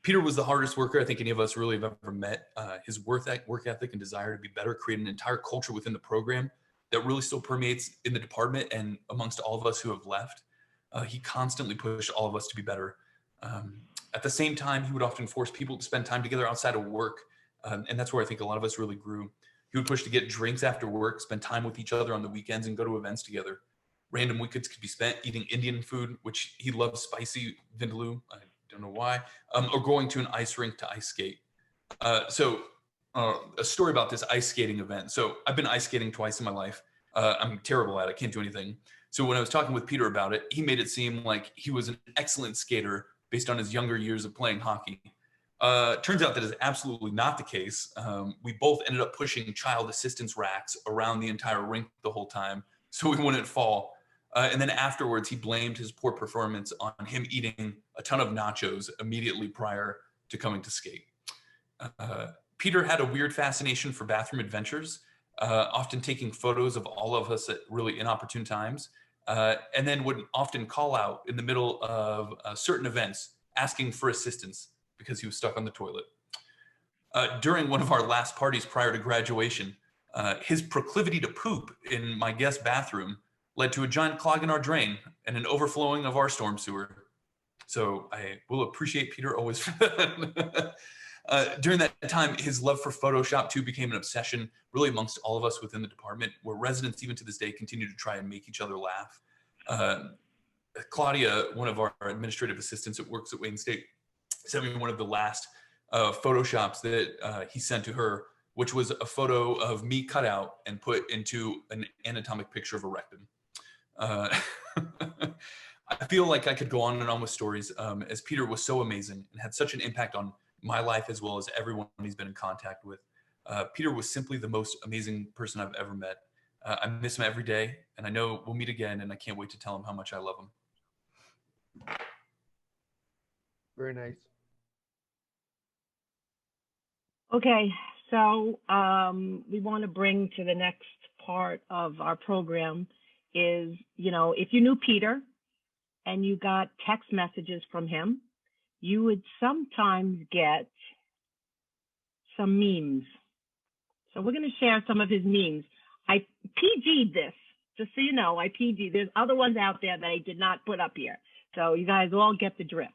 Speaker 15: Peter was the hardest worker I think any of us really have ever met. His work ethic and desire to be better created an entire culture within the program that really still permeates in the department and amongst all of us who have left. He constantly pushed all of us to be better. At the same time, he would often force people to spend time together outside of work. And that's where I think a lot of us really grew. He would push to get drinks after work, spend time with each other on the weekends, and go to events together. Random weekends could be spent eating Indian food, which he loved spicy vindaloo. I don't know why, or going to an ice rink to ice skate. So a story about this ice skating event. So I've been ice skating twice in my life. I'm terrible at it, can't do anything. So when I was talking with Peter about it, he made it seem like he was an excellent skater based on his younger years of playing hockey. Turns out that is absolutely not the case. We both ended up pushing child assistance racks around the entire rink the whole time so we wouldn't fall. And then afterwards, he blamed his poor performance on him eating a ton of nachos immediately prior to coming to skate. Peter had a weird fascination for bathroom adventures, often taking photos of all of us at really inopportune times, and then would often call out in the middle of certain events, asking for assistance because he was stuck on the toilet. During one of our last parties prior to graduation, his proclivity to poop in my guest bathroom led to a giant clog in our drain and an overflowing of our storm sewer. So I will appreciate Peter always for that. During that time, his love for Photoshop too became an obsession, really amongst all of us within the department, where residents even to this day continue to try and make each other laugh. Claudia, one of our administrative assistants that works at Wayne State, sent me one of the last Photoshops that he sent to her, which was a photo of me cut out and put into an anatomic picture of a rectum. I feel like I could go on and on with stories, as Peter was so amazing and had such an impact on my life as well as everyone he's been in contact with. Peter was simply the most amazing person I've ever met. I miss him every day, and I know we'll meet again, and I can't wait to tell him how much I love him.
Speaker 12: Very nice.
Speaker 4: Okay, so we want to bring to the next part of our program is, if you knew Peter and you got text messages from him, you would sometimes get some memes. So we're going to share some of his memes. I PG'd this Just so you know, I PG. There's other ones out there that I did not put up here. So you guys all get the drift.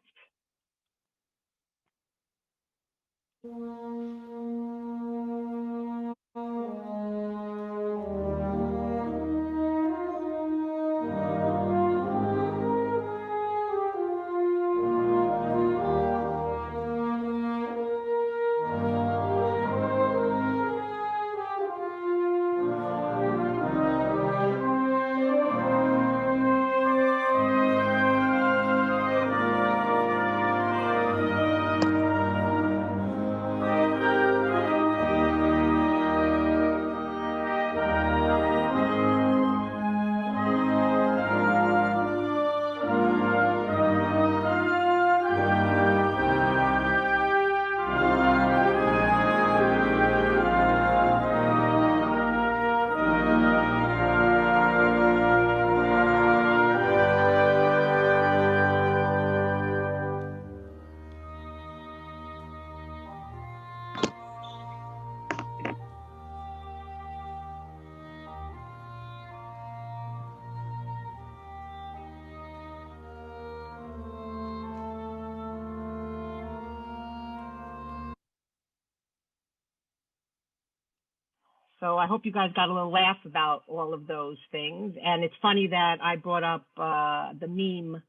Speaker 4: So I hope you guys got a little laugh about all of those things. And it's funny that I brought up the meme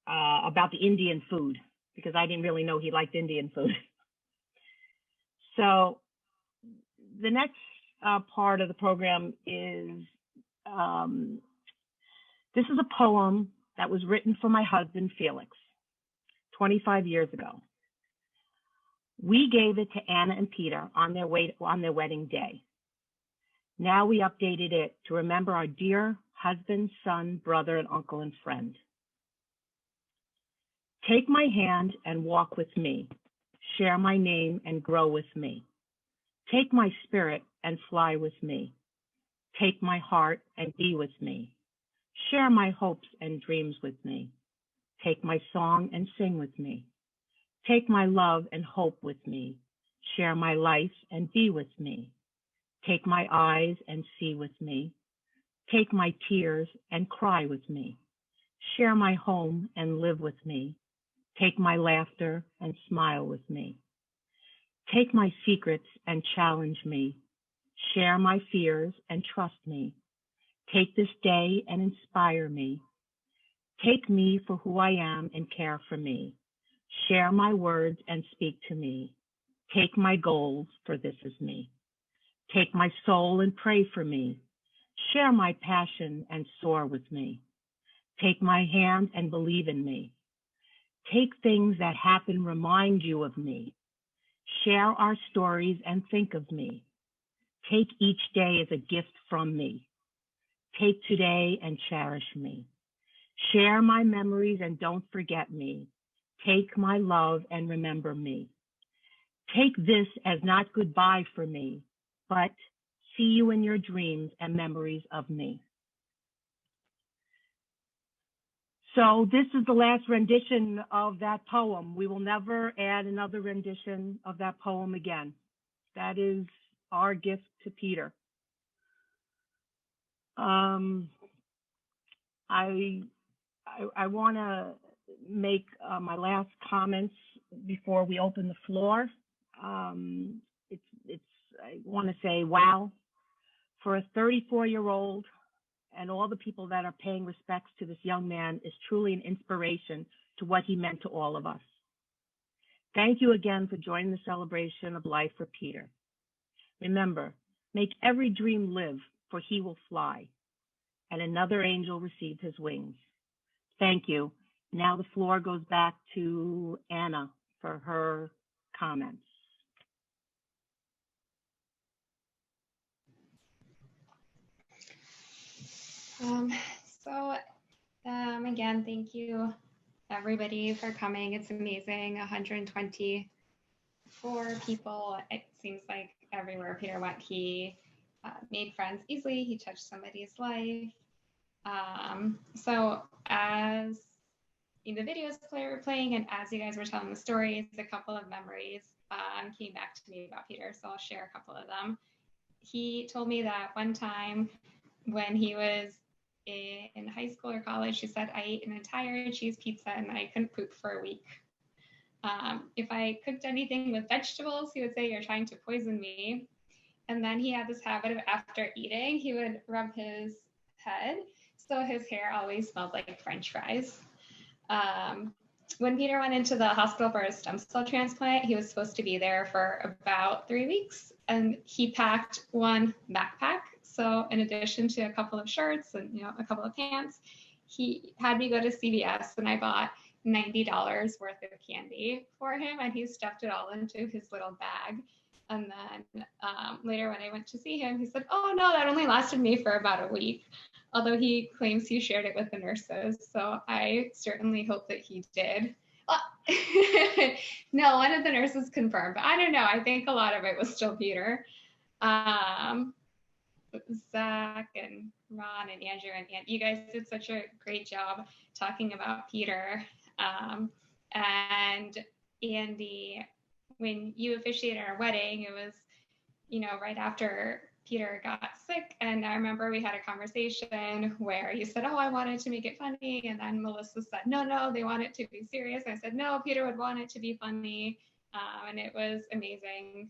Speaker 4: about the Indian food, because I didn't really know he liked Indian food. So the next part of the program is, this is a poem that was written for my husband, Felix, 25 years ago. We gave it to Anna and Peter on their wedding day. Now we updated it to remember our dear husband, son, brother, and uncle and friend. Take my hand and walk with me. Share my name and grow with me. Take my spirit and fly with me. Take my heart and be with me. Share my hopes and dreams with me. Take my song and sing with me. Take my love and hope with me. Share my life and be with me. Take my eyes and see with me. Take my tears and cry with me. Share my home and live with me. Take my laughter and smile with me. Take my secrets and challenge me. Share my fears and trust me. Take this day and inspire me. Take me for who I am and care for me. Share my words and speak to me. Take my goals, for this is me. Take my soul and pray for me. Share my passion and soar with me. Take my hand and believe in me. Take things that happen, remind you of me. Share our stories and think of me. Take each day as a gift from me. Take today and cherish me. Share my memories and don't forget me. Take my love and remember me. Take this as not goodbye for me, but see you in your dreams and memories of me. So this is the last rendition of that poem. We will never add another rendition of that poem again. That is our gift to Peter. I want to make my last comments before we open the floor. I want to say, wow, for a 34-year-old and all the people that are paying respects to this young man is truly an inspiration to what he meant to all of us. Thank you again for joining the celebration of life for Peter. Remember, make every dream live, for he will fly, and another angel received his wings. Thank you. Now the floor goes back to Anna for her comments.
Speaker 1: Again, thank you everybody for coming. It's amazing. 124 people. It seems like everywhere Peter went, he made friends easily. He touched somebody's life. So as the videos were playing and as you guys were telling the stories, a couple of memories came back to me about Peter. So I'll share a couple of them. He told me that one time when he was in high school or college, he said, I ate an entire cheese pizza and I couldn't poop for a week. If I cooked anything with vegetables, he would say, you're trying to poison me. And then he had this habit of after eating, he would rub his head. So his hair always smelled like French fries. When Peter went into the hospital for a stem cell transplant, he was supposed to be there for about 3 weeks, and he packed one backpack. So in addition to a couple of shirts and a couple of pants, he had me go to CVS, and I bought $90 worth of candy for him, and he stuffed it all into his little bag. And then later when I went to see him, he said, oh no, that only lasted me for about a week. Although he claims he shared it with the nurses. So I certainly hope that he did. Well, no, one of the nurses confirmed, but I don't know. I think a lot of it was still Peter. Zach and Ron and Andrew and you guys did such a great job talking about Peter. And Andy, when you officiated our wedding, it was, right after Peter got sick. And I remember we had a conversation where you said, oh, I wanted to make it funny. And then Melissa said, no, they want it to be serious. I said, no, Peter would want it to be funny. And it was amazing.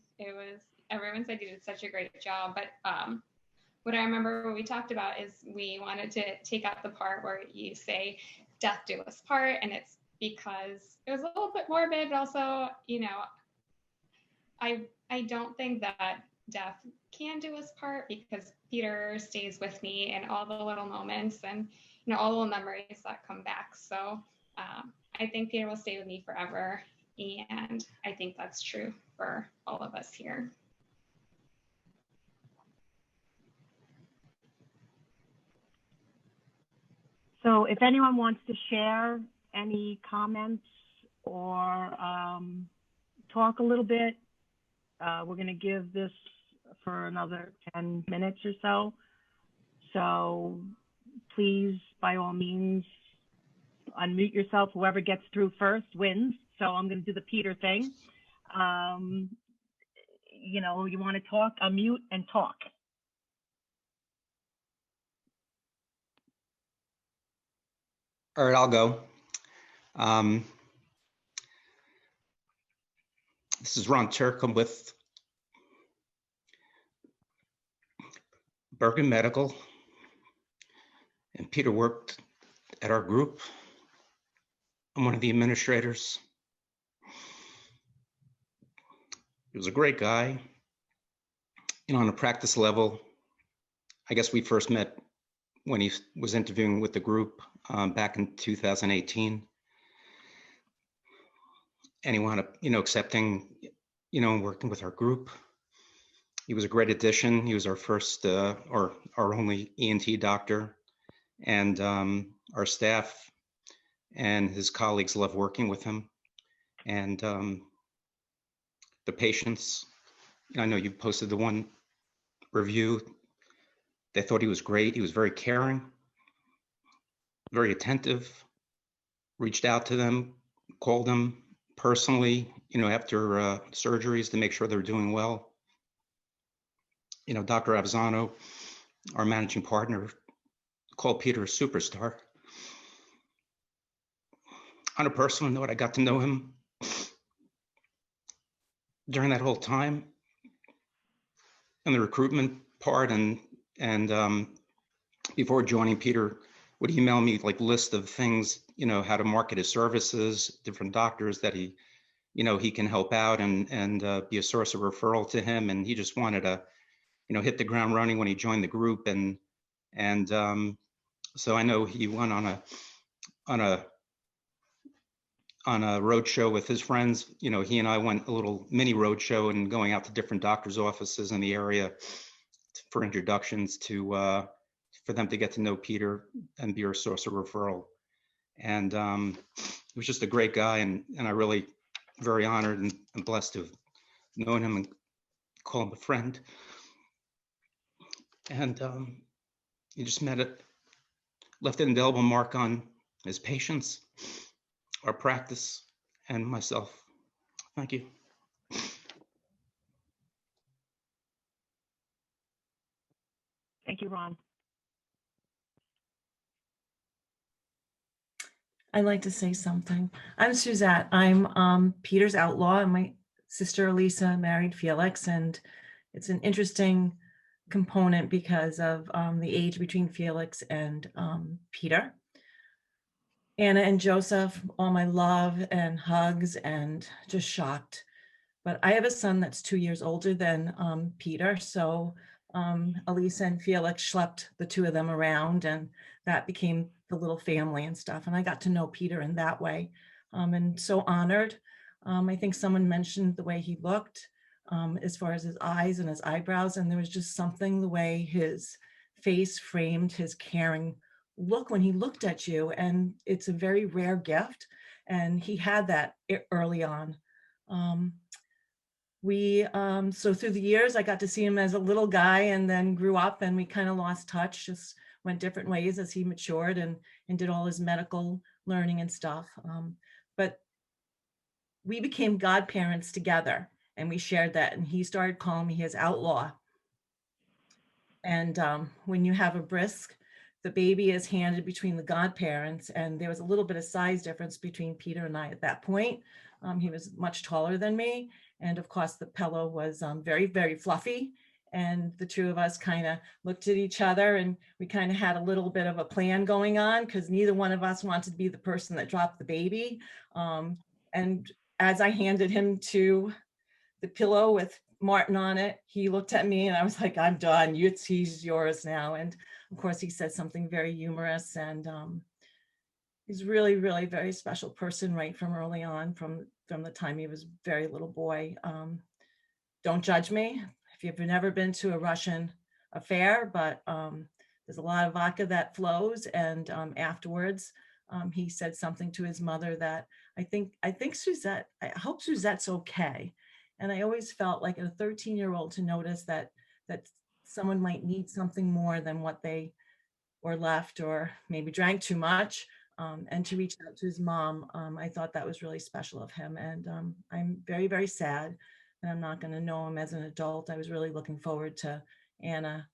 Speaker 1: Everyone said you did such a great job. But what I remember what we talked about is we wanted to take out the part where you say death do us part. And it's because it was a little bit morbid, but also, I don't think that death can do us part because Peter stays with me in all the little moments and all the little memories that come back. So I think Peter will stay with me forever, and I think that's true for all of us here.
Speaker 4: So if anyone wants to share any comments or talk a little bit, we're going to give this for another 10 minutes or so. So please, by all means, unmute yourself. Whoever gets through first wins. So I'm going to do the Peter thing. You want to talk, unmute and talk.
Speaker 16: All right, I'll go. This is Ron Turk. I'm with Bergen Medical, and Peter worked at our group. I'm one of the administrators. He was a great guy. On a practice level, I guess we first met when he was interviewing with the group back in 2018. And he wound up, accepting, working with our group. He was a great addition. He was our first or our only ENT doctor, and our staff and his colleagues loved working with him. And the patients, I know you posted the one review. They thought he was great. He was very caring, very attentive, reached out to them, called them personally, after surgeries to make sure they're doing well. Dr. Avzano, our managing partner, called Peter a superstar. On a personal note, I got to know him during that whole time in the recruitment part, and before joining, Peter would email me like list of things, how to market his services, different doctors that he can help out and be a source of referral to him. And he just wanted to, hit the ground running when he joined the group. And so I know he went on a road show with his friends. He and I went a little mini road show and going out to different doctors' offices in the area for introductions to for them to get to know Peter and be our source of referral. And he was just a great guy, and I really very honored and blessed to have known him and call him a friend. And he just left an indelible mark on his patients, our practice, and myself. Thank you.
Speaker 4: Thank you, Ron.
Speaker 17: I'd like to say something. I'm Suzette. I'm Peter's outlaw, and my sister Elisa married Felix, and it's an interesting component because of the age between Felix and Peter. Anna and Joseph, all my love and hugs and just shocked. But I have a son that's 2 years older than Peter, so Elisa and Felix schlepped the two of them around, and that became the little family and stuff. And I got to know Peter in that way, and so honored. I think someone mentioned the way he looked, as far as his eyes and his eyebrows, and there was just something the way his face framed his caring look when he looked at you, and it's a very rare gift, and he had that early on. Um, so through the years, I got to see him as a little guy and then grew up, and we kind of lost touch, just went different ways as he matured and did all his medical learning and stuff. But we became godparents together, and we shared that, and he started calling me his outlaw. And when you have a brisk, the baby is handed between the godparents, and there was a little bit of size difference between Peter and I at that point. He was much taller than me, and of course the pillow was very, very fluffy. And the two of us kind of looked at each other, and we kind of had a little bit of a plan going on because neither one of us wanted to be the person that dropped the baby. And as I handed him to the pillow with Martin on it, he looked at me and I was like, I'm done. He's yours now. And of course, he said something very humorous, and he's really, really very special person right from early on, from the time he was a very little boy. Don't judge me if you've never been to a Russian affair, but there's a lot of vodka that flows. And afterwards, he said something to his mother that I think Suzette, I hope Suzette's okay. And I always felt like a 13-year-old to notice that someone might need something more than what they were left or maybe drank too much, and to reach out to his mom. I thought that was really special of him. And I'm very, very sad that I'm not going to know him as an adult. I was really looking forward to Anna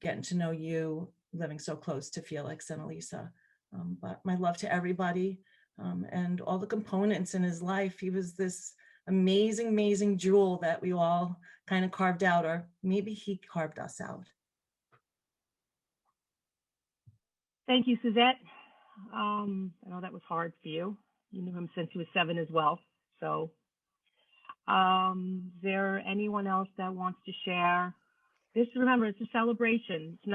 Speaker 17: getting to know you, living so close to Felix and Elisa. But my love to everybody, and all the components in his life. He was this amazing, amazing jewel that we all kind of carved out, or maybe he carved us out.
Speaker 4: Thank you, Suzette. I know that was hard for you. You knew him since he was 7 as well. So is there anyone else that wants to share? Just remember, it's a celebration. It's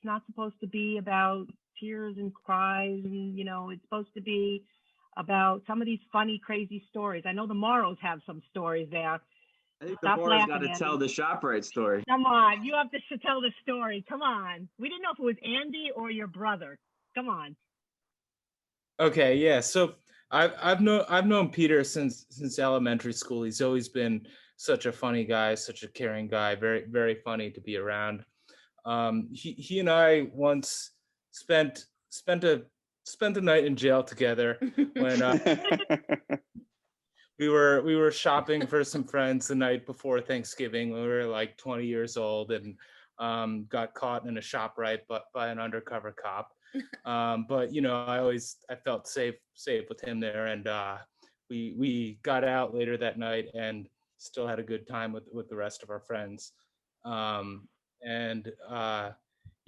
Speaker 4: not supposed to be about tears and cries, and it's supposed to be about some of these funny, crazy stories. I know the Morrows have some stories there.
Speaker 10: I think
Speaker 4: Stop
Speaker 10: the boys got
Speaker 4: laughing,
Speaker 10: to
Speaker 4: Andy.
Speaker 10: tell the ShopRite story.
Speaker 4: Come on, you have to tell the story. Come on. We didn't know if it was Andy or your brother. Come on.
Speaker 18: Okay, yeah. So I've known Peter since elementary school. He's always been such a funny guy, such a caring guy, very, very funny to be around. He and I once spent a night in jail together when we were shopping for some friends the night before Thanksgiving. We were like 20 years old, and got caught in a ShopRite by an undercover cop. But I felt safe with him there, and we got out later that night and still had a good time with the rest of our friends. Yeah,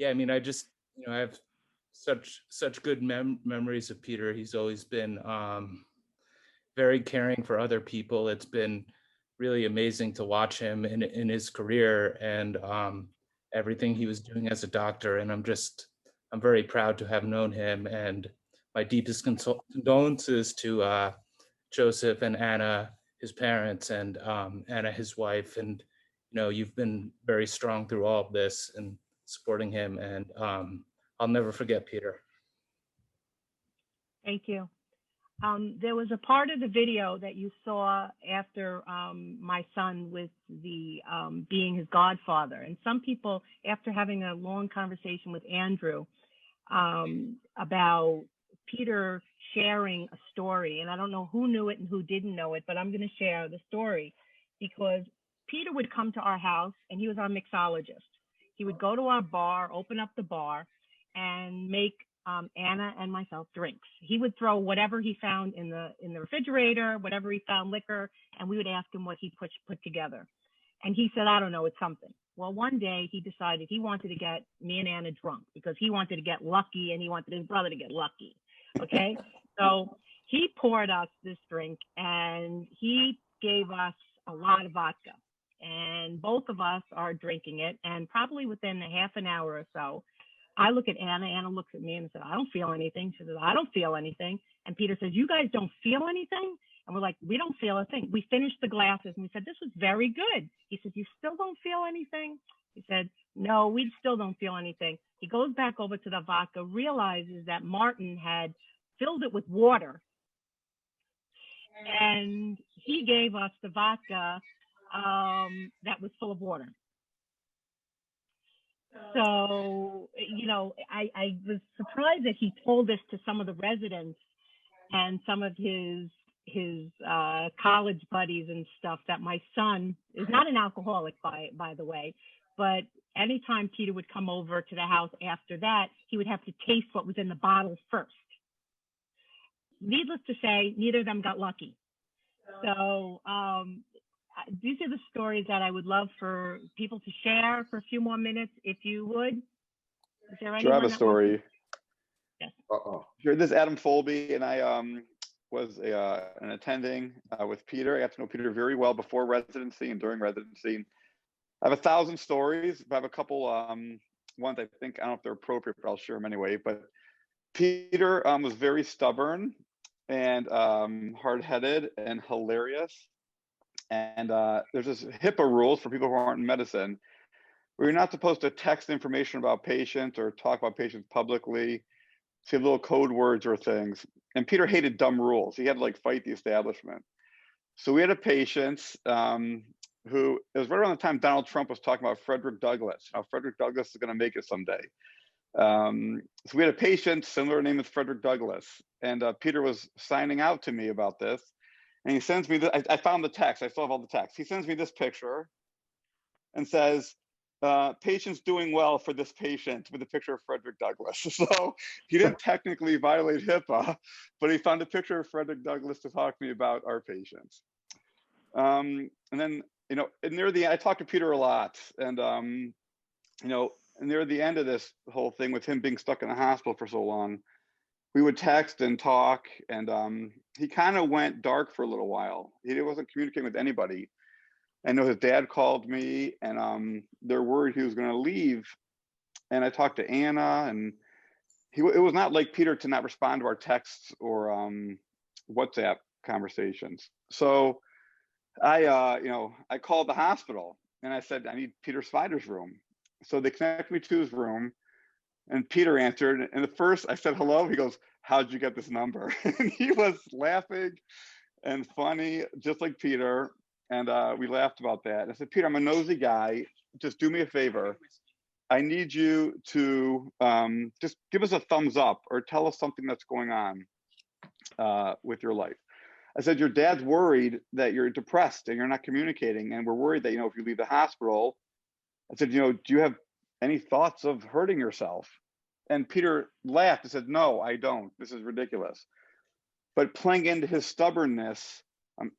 Speaker 18: I mean, I just I have such good memories of Peter. He's always been very caring for other people. It's been really amazing to watch him in his career, and everything he was doing as a doctor. And I'm very proud to have known him, and my deepest condolences to Joseph and Anna, his parents, and Anna, his wife. And you've been very strong through all of this and supporting him, and I'll never forget Peter.
Speaker 4: Thank you. There was a part of the video that you saw after my son with the being his godfather. And some people, after having a long conversation with Andrew about Peter sharing a story, and I don't know who knew it and who didn't know it, but I'm going to share the story because Peter would come to our house, and he was our mixologist. He would go to our bar, open up the bar, and make Anna and myself drinks. He would throw whatever he found in the refrigerator, whatever he found, liquor, and we would ask him what he put together. And he said, I don't know, it's something. Well, one day he decided he wanted to get me and Anna drunk because he wanted to get lucky and he wanted his brother to get lucky. Okay. So he poured us this drink and he gave us a lot of vodka. And both of us are drinking it. And probably within a half an hour or so, I look at Anna. Anna looks at me and said, I don't feel anything. She says, I don't feel anything. And Peter says, you guys don't feel anything? And we're like, we don't feel a thing. We finished the glasses and we said, this was very good. He said, you still don't feel anything? He said, no, we still don't feel anything. He goes back over to the vodka, realizes that Martin had filled it with water. And he gave us the vodka that was full of water. So, you know, I was surprised that he told this to some of the residents and some of his college buddies and stuff, that my son is not an alcoholic, by the way, but anytime Peter would come over to the house after that, he would have to taste what was in the bottle first. Needless to say, neither of them got lucky. So these are the stories that I would love for people to share for a few more minutes, if you would. Is there
Speaker 14: Sure, I have a
Speaker 4: anyone that
Speaker 14: story.
Speaker 4: wants to- Yes.
Speaker 14: Sure, this is Adam Folby, and I was an attending with Peter. I got to know Peter very well before residency and during residency. I have 1,000 stories, but I have a couple ones I think, I don't know if they're appropriate, but I'll share them anyway. But Peter was very stubborn and hard-headed and hilarious. And there's this HIPAA rules for people who aren't in medicine, where you're not supposed to text information about patients or talk about patients publicly. So you have little code words or things. And Peter hated dumb rules. He had to like fight the establishment. So we had a patient who, it was right around the time Donald Trump was talking about Frederick Douglass, how Frederick Douglass is going to make it someday. So we had a patient, similar name as Frederick Douglass. And Peter was signing out to me about this. And he sends me, I found the text, I still have all the text. He sends me this picture and says, patient's doing well for this patient, with a picture of Frederick Douglass. So he didn't technically violate HIPAA, but he found a picture of Frederick Douglass to talk to me about our patients. And then, you know, near the, I talked to Peter a lot, and, you know, near the end of this whole thing with him being stuck in the hospital for so long, we would text and talk, and he kind of went dark for a little while. He wasn't communicating with anybody. I know his dad called me, and they're worried he was going to leave. And I talked to Anna, and it was not like Peter to not respond to our texts or WhatsApp conversations. So I, you know, I called the hospital and I said, I need Peter Svider's room. So they connected me to his room, and Peter answered. And at first I said, hello. He goes, how'd you get this number? And he was laughing and funny, just like Peter. And we laughed about that. And I said, Peter, I'm a nosy guy. Just do me a favor. I need you to just give us a thumbs up or tell us something that's going on with your life. I said, your dad's worried that you're depressed and you're not communicating. And we're worried that, you know, if you leave the hospital, I said, you know, do you have any thoughts of hurting yourself? And Peter laughed and said, no, I don't. This is ridiculous. But playing into his stubbornness,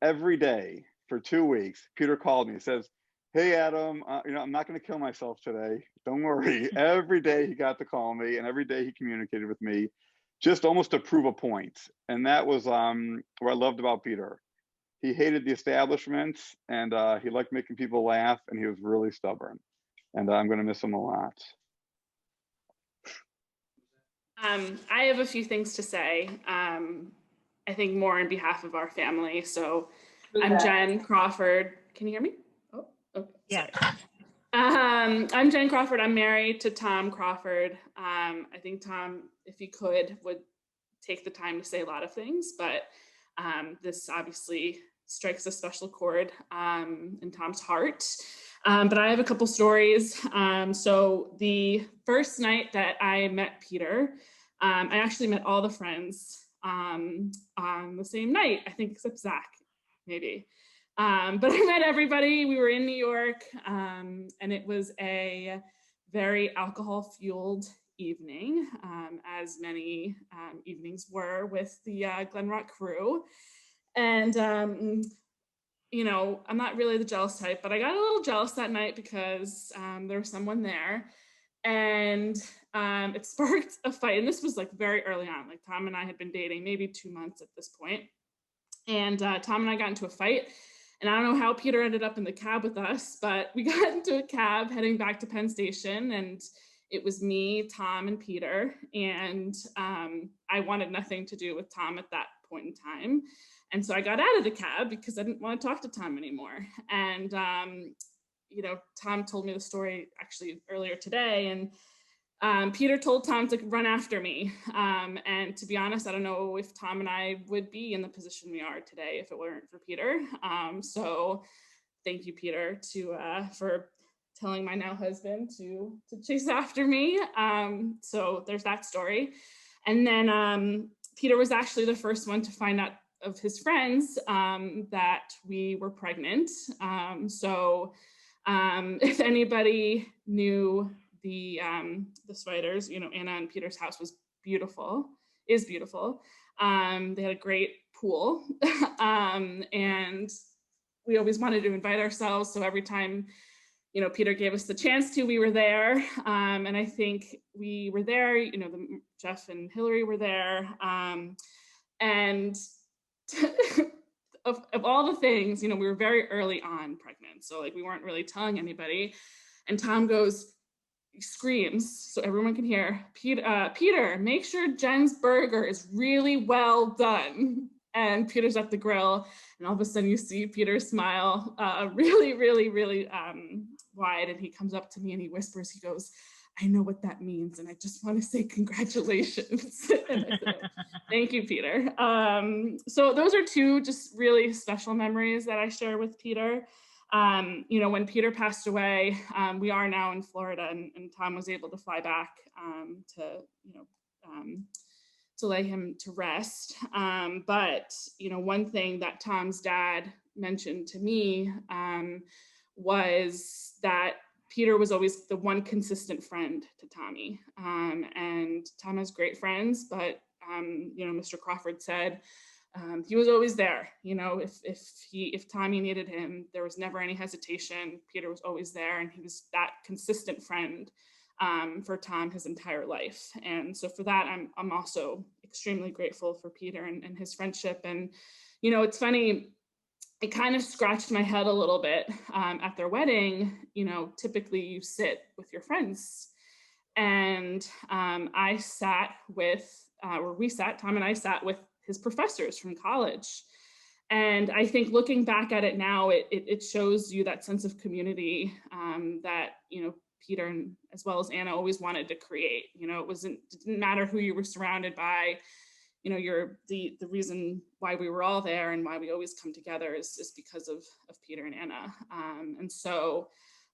Speaker 14: every day for 2 weeks, Peter called me. He says, hey, Adam, you know, I'm not going to kill myself today. Don't worry. Every day he got to call me, and every day he communicated with me, just almost to prove a point. And that was what I loved about Peter. He hated the establishment, and he liked making people laugh, and he was really stubborn. And I'm going to miss him a lot.
Speaker 2: I have a few things to say. I think more on behalf of our family. So I'm Jen Crawford. Can you hear me? Oh, okay.
Speaker 4: Yeah.
Speaker 2: I'm Jen Crawford. I'm married to Tom Crawford. I think Tom, if he could, would take the time to say a lot of things, but this obviously strikes a special chord in Tom's heart. But I have a couple stories. So the first night that I met Peter, I actually met all the friends on the same night, I think, except Zach, maybe. But I met everybody. We were in New York, and it was a very alcohol-fueled evening, as many evenings were with the Glen Rock crew. And, you know, I'm not really the jealous type, but I got a little jealous that night because there was someone there, and it sparked a fight. And this was like very early on, like Tom and I had been dating maybe 2 months at this point. And Tom and I got into a fight. And I don't know how Peter ended up in the cab with us, but we got into a cab heading back to Penn Station, and it was me, Tom, and Peter. And I wanted nothing to do with Tom at that point in time. And so I got out of the cab because I didn't want to talk to Tom anymore. And, you know, Tom told me the story actually earlier today, and Peter told Tom to run after me. And to be honest, I don't know if Tom and I would be in the position we are today if it weren't for Peter. So thank you, Peter, for telling my now husband to chase after me. So there's that story. And then Peter was actually the first one to find out of his friends that we were pregnant. So if anybody knew the Sviders, you know, Anna and Peter's house was beautiful, is beautiful. They had a great pool, and we always wanted to invite ourselves. So every time, you know, Peter gave us the chance to, we were there. And I think we were there, you know, Jeff and Hillary were there. And of all the things, you know, we were very early on pregnant. So like we weren't really telling anybody. And Tom screams so everyone can hear, Peter, make sure Jen's burger is really well done. And Peter's at the grill, and all of a sudden you see Peter smile really, really, really wide, and he comes up to me and he whispers, he goes, I know what that means, and I just want to say congratulations. And I said, thank you, Peter. So those are two just really special memories that I share with Peter. You know, when Peter passed away, we are now in Florida, and Tom was able to fly back to lay him to rest. But, you know, one thing that Tom's dad mentioned to me was that Peter was always the one consistent friend to Tommy. And Tom has great friends, but, you know, Mr. Crawford said, he was always there. You know, if Tommy needed him, there was never any hesitation. Peter was always there, and he was that consistent friend for Tom his entire life. And so for that, I'm also extremely grateful for Peter and his friendship. And, you know, it's funny, it kind of scratched my head a little bit at their wedding. You know, typically you sit with your friends, and I sat with, Tom and I sat with his professors from college. And I think looking back at it now, it shows you that sense of community that, you know, Peter and as well as Anna always wanted to create. You know, it didn't matter who you were surrounded by. You know, the reason why we were all there and why we always come together is because of Peter and Anna. And so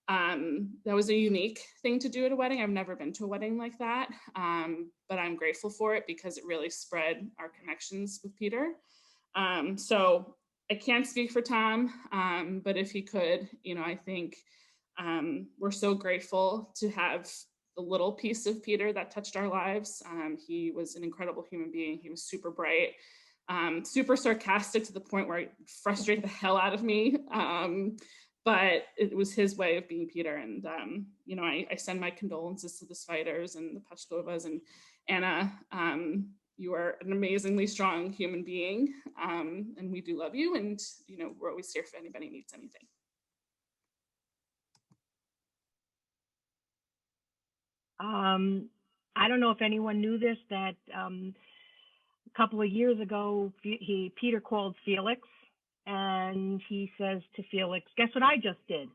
Speaker 2: that was a unique thing to do at a wedding. I've never been to a wedding like that, but I'm grateful for it because it really spread our connections with Peter. So I can't speak for Tom, but if he could, you know, I think we're so grateful to have the little piece of Peter that touched our lives. He was an incredible human being. He was super bright, super sarcastic to the point where it frustrated the hell out of me. But it was his way of being Peter. And, you know, I send my condolences to the Sviders and the Pashkovas, and Anna. You are an amazingly strong human being, and we do love you. And, you know, we're always here if anybody needs anything.
Speaker 4: I don't know if anyone knew this, that a couple of years ago, Peter called Felix, and he says to Felix, guess what I just did?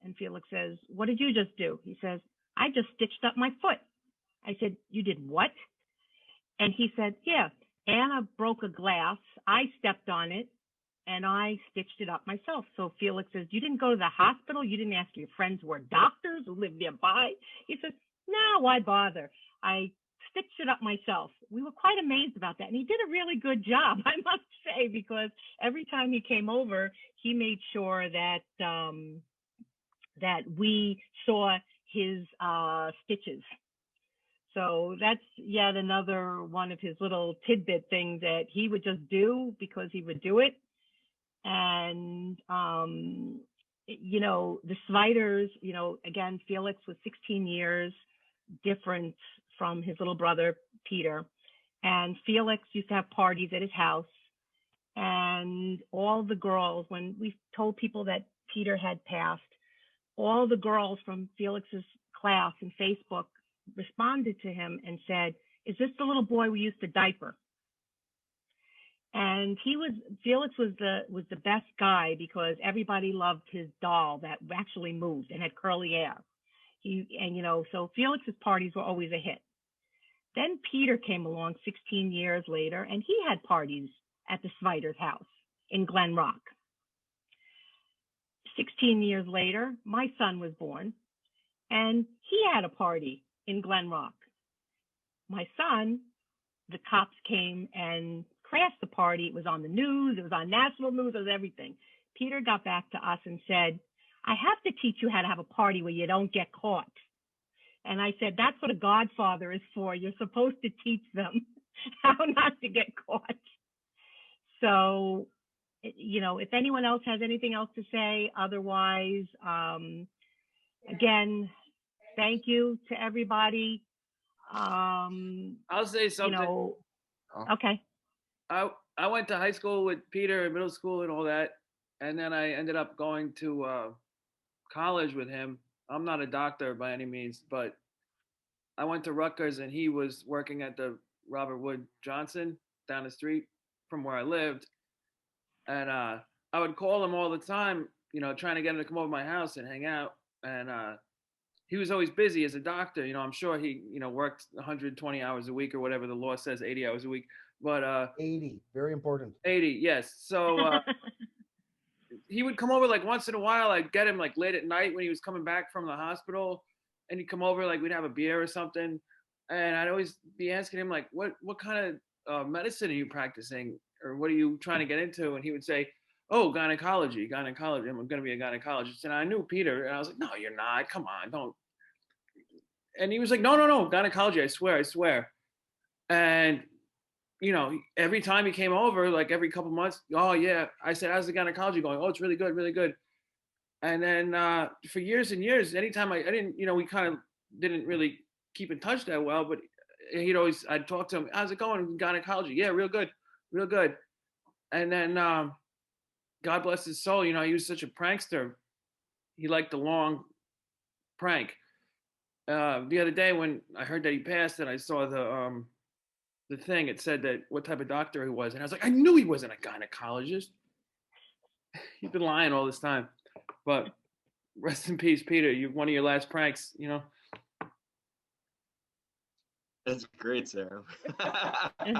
Speaker 4: And Felix says, what did you just do? He says, I just stitched up my foot. I said, you did what? And he said, yeah, Anna broke a glass. I stepped on it, and I stitched it up myself. So Felix says, you didn't go to the hospital? You didn't ask your friends who are doctors who live nearby? He says, no, why bother? I stitched it up myself. We were quite amazed about that. And he did a really good job, I must say, because every time he came over, he made sure that that we saw his stitches. So that's yet another one of his little tidbit things that he would just do because he would do it. And, you know, the Sviders, you know, again, Felix was 16 years different from his little brother, Peter. And Felix used to have parties at his house. And all the girls, when we told people that Peter had passed, all the girls from Felix's class and Facebook responded to him and said, "Is this the little boy we used to diaper?" And Felix was the best guy because everybody loved his doll that actually moved and had curly hair. So Felix's parties were always a hit. Then Peter came along 16 years later, and he had parties at the Svider's house in Glen Rock. 16 years later, my son was born, and he had a party in Glen Rock. My son, the cops came and crashed the party. It was on the news. It was on national news. It was everything. Peter got back to us and said, "I have to teach you how to have a party where you don't get caught." And I said, "That's what a godfather is for. You're supposed to teach them how not to get caught." So, you know, if anyone else has anything else to say, otherwise, again, thank you to everybody.
Speaker 19: I'll say something.
Speaker 4: You know, okay.
Speaker 19: I went to high school with Peter and middle school and all that, and then I ended up going to college with him. I'm not a doctor by any means, but I went to Rutgers and he was working at the Robert Wood Johnson down the street from where I lived. And I would call him all the time, you know, trying to get him to come over to my house and hang out. And he was always busy as a doctor. You know, I'm sure he, you know, worked 120 hours a week or whatever the law says, 80 hours a week. But
Speaker 12: 80, very important.
Speaker 19: 80, yes. So he would come over like once in a while. I'd get him like late at night when he was coming back from the hospital, and he'd come over, like we'd have a beer or something. And I'd always be asking him like, what kind of medicine are you practicing? Or what are you trying to get into? And he would say, "Oh, gynecology. I'm going to be a gynecologist." And I knew Peter, and I was like, "No, you're not. Come on, don't." And he was like, No, gynecology. I swear. And, you know, every time he came over, like every couple months, "Oh yeah." I said, "How's the gynecology going?" "Oh, it's really good, really good." And then for years and years, anytime I didn't, you know, we kind of didn't really keep in touch that well, but I'd talk to him, "How's it going in gynecology?" "Yeah, real good, real good." And then God bless his soul, you know, he was such a prankster. He liked the long prank. The other day when I heard that he passed and I saw the thing, it said that what type of doctor he was. And I was like, I knew he wasn't a gynecologist. He's been lying all this time. But rest in peace, Peter. One of your last pranks, you know.
Speaker 10: That's great, Sarah.
Speaker 4: That's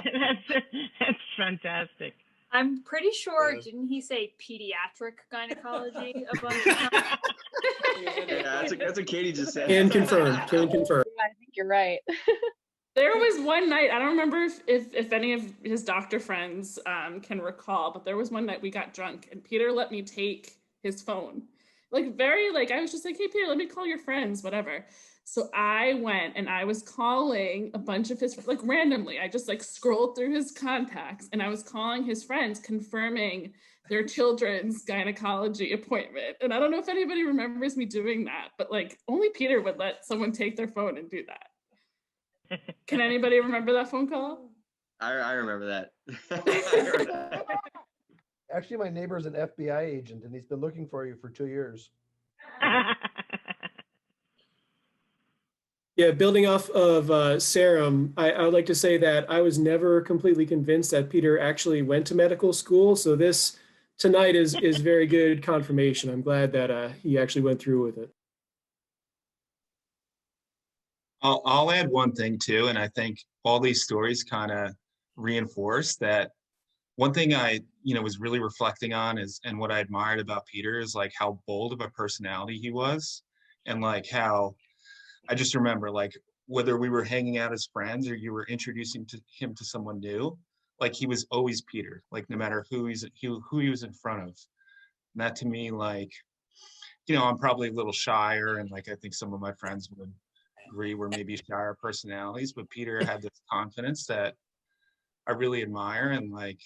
Speaker 4: fantastic.
Speaker 20: I'm pretty sure, didn't he say pediatric gynecology a bunch of times?
Speaker 10: Yeah, that's what Katie just said.
Speaker 21: Can confirm. Can confirm.
Speaker 20: Yeah, I think you're right.
Speaker 2: There was one night, I don't remember if any of his doctor friends can recall, but there was one night we got drunk and Peter let me take his phone. I was just like, "Hey, Peter, let me call your friends, whatever." So I went and I was calling a bunch of his, like randomly, I just like scrolled through his contacts and I was calling his friends confirming their children's gynecology appointment. And I don't know if anybody remembers me doing that, but like only Peter would let someone take their phone and do that. Can anybody remember that phone call?
Speaker 10: I remember that.
Speaker 12: Actually, my neighbor is an FBI agent, and he's been looking for you for 2 years.
Speaker 21: Yeah, building off of Sarah, I would like to say that I was never completely convinced that Peter actually went to medical school. So this tonight is very good confirmation. I'm glad that he actually went through with it.
Speaker 22: I'll add one thing too, and I think all these stories kind of reinforce that. One thing I, was really reflecting on and what I admired about Peter is like how bold of a personality he was, and like how I just remember like whether we were hanging out as friends or you were introducing him to someone new, like he was always Peter, like no matter who he was in front of. And that to me, like, I'm probably a little shyer, and like I think some of my friends degree were maybe shyer personalities, but Peter had this confidence that I really admire, and like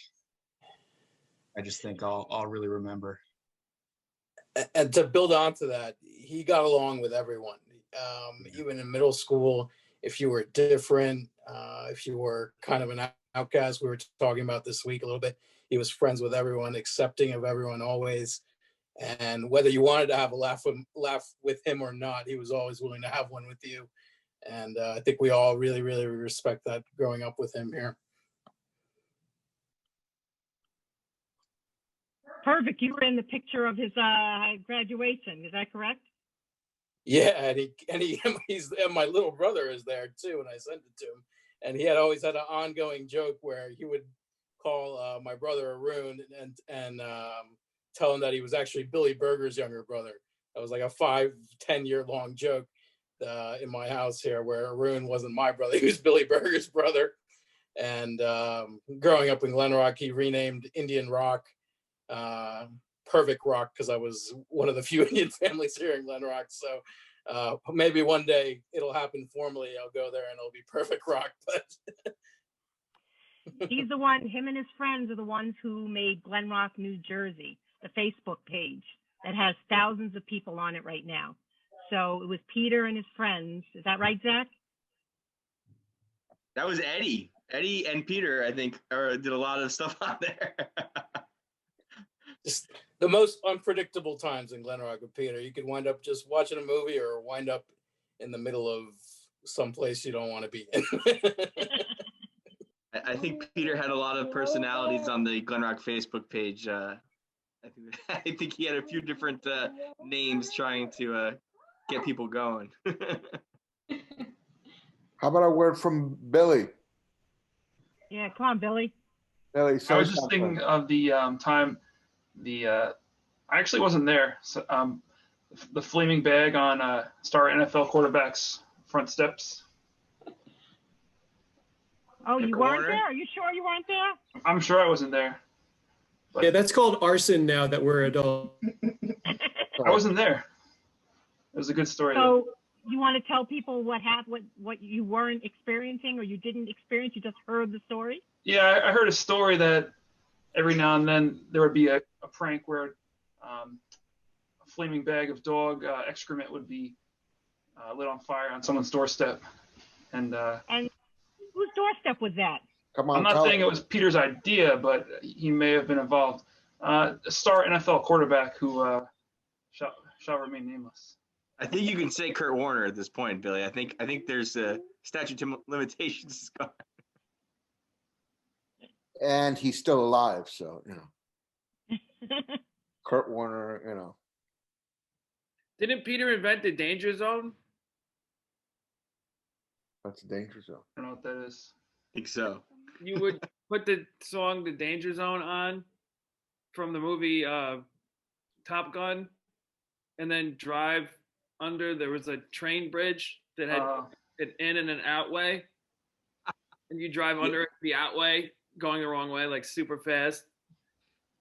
Speaker 22: I just think I'll really remember.
Speaker 8: And to build onto that, he got along with everyone. Even in middle school, if you were different, if you were kind of an outcast, we were talking about this week a little bit, he was friends with everyone, accepting of everyone always. And whether you wanted to have a laugh with him or not, he was always willing to have one with you. And I think we all really, really respect that growing up with him here.
Speaker 4: Perfect. You were in the picture of his graduation. Is that correct?
Speaker 8: Yeah, and my little brother is there too, and I sent it to him. And he had always had an ongoing joke where he would call my brother Arun and tell him that he was actually Billy Berger's younger brother. That was like a 5-10 year long joke in my house here, where Arun wasn't my brother; he was Billy Berger's brother. And growing up in Glen Rock, he renamed Indian Rock Perfect Rock because I was one of the few Indian families here in Glen Rock. So maybe one day it'll happen formally. I'll go there and it'll be Perfect Rock. But
Speaker 4: He's the one, him and his friends are the ones who made Glen Rock, New Jersey, the Facebook page that has thousands of people on it right now. So it was Peter and his friends. Is that right, Zach?
Speaker 10: That was Eddie. Eddie and Peter, I think, did a lot of stuff on there.
Speaker 8: just the most unpredictable times in Glen Rock with Peter. You could wind up just watching a movie or wind up in the middle of some place you don't want to be in.
Speaker 10: I think Peter had a lot of personalities on the Glen Rock Facebook page. I think he had a few different names trying to get people going.
Speaker 13: How about a word from Billy?
Speaker 4: Yeah, come on, Billy.
Speaker 13: Billy,
Speaker 5: I was just thinking of the time I actually wasn't there. So, the flaming bag on star NFL quarterback's front steps.
Speaker 4: Oh, you weren't there? Are you sure you weren't there?
Speaker 5: I'm sure I wasn't there.
Speaker 21: Yeah, that's called arson now that we're adults.
Speaker 5: I wasn't there. It was a good story.
Speaker 4: So you want to tell people what happened, what you weren't experiencing or you didn't experience? You just heard the story?
Speaker 5: Yeah, I heard a story that every now and then there would be a prank where a flaming bag of dog excrement would be lit on fire on someone's doorstep. And
Speaker 4: whose doorstep was that?
Speaker 13: Come on,
Speaker 5: I'm not saying it was Peter's idea, but he may have been involved. A star NFL quarterback who shall remain nameless.
Speaker 10: I think you can say Kurt Warner at this point, Billy. I think there's a statute of limitations.
Speaker 13: And he's still alive, so Kurt Warner,
Speaker 19: Didn't Peter invent the danger zone?
Speaker 13: That's a danger zone.
Speaker 5: I don't know what that is.
Speaker 10: I think so.
Speaker 19: You would put the song "The Danger Zone" on from the movie Top Gun, and then drive under. There was a train bridge that had an in and an out way, and you drive under it the out way, going the wrong way, like super fast.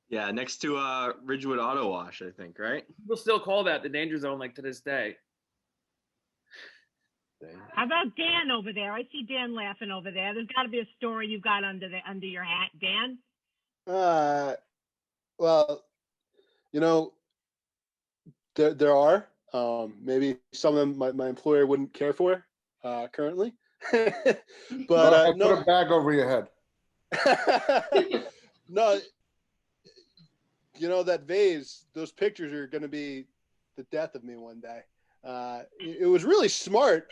Speaker 10: Yeah, next to Ridgewood Auto Wash, I think, right?
Speaker 19: People still call that the danger zone, like to this day.
Speaker 4: How about Dan over there? I see Dan laughing over there. There's got to be a story you've got under your hat, Dan.
Speaker 11: Well, there are. Maybe some of them my employer wouldn't care for currently. But no.
Speaker 13: Put a bag over your head.
Speaker 11: No, that vase, those pictures are going to be the death of me one day. It was really smart.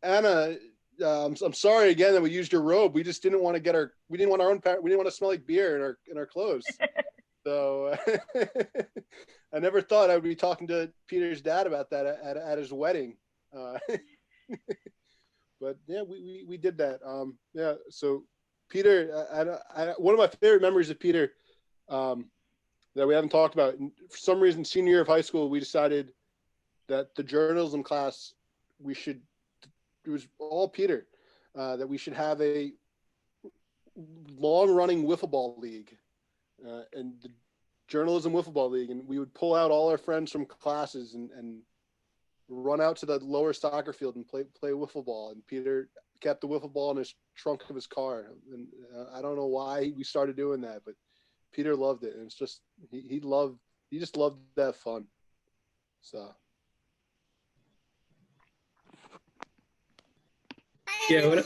Speaker 11: Anna, I'm sorry again that we used your robe. We just didn't want to we didn't want to smell like beer in our clothes. So I never thought I would be talking to Peter's dad about that at his wedding. But yeah, we did that. Yeah. So Peter, one of my favorite memories of Peter that we haven't talked about. For some reason, senior year of high school, we decided that the journalism class, it was all Peter, that we should have a long-running wiffle ball league, and the journalism wiffle ball league, and we would pull out all our friends from classes and run out to the lower soccer field and play wiffle ball. And Peter kept the wiffle ball in his trunk of his car. And I don't know why we started doing that, but Peter loved it. And it's just, he just loved that fun. So.
Speaker 21: Yeah.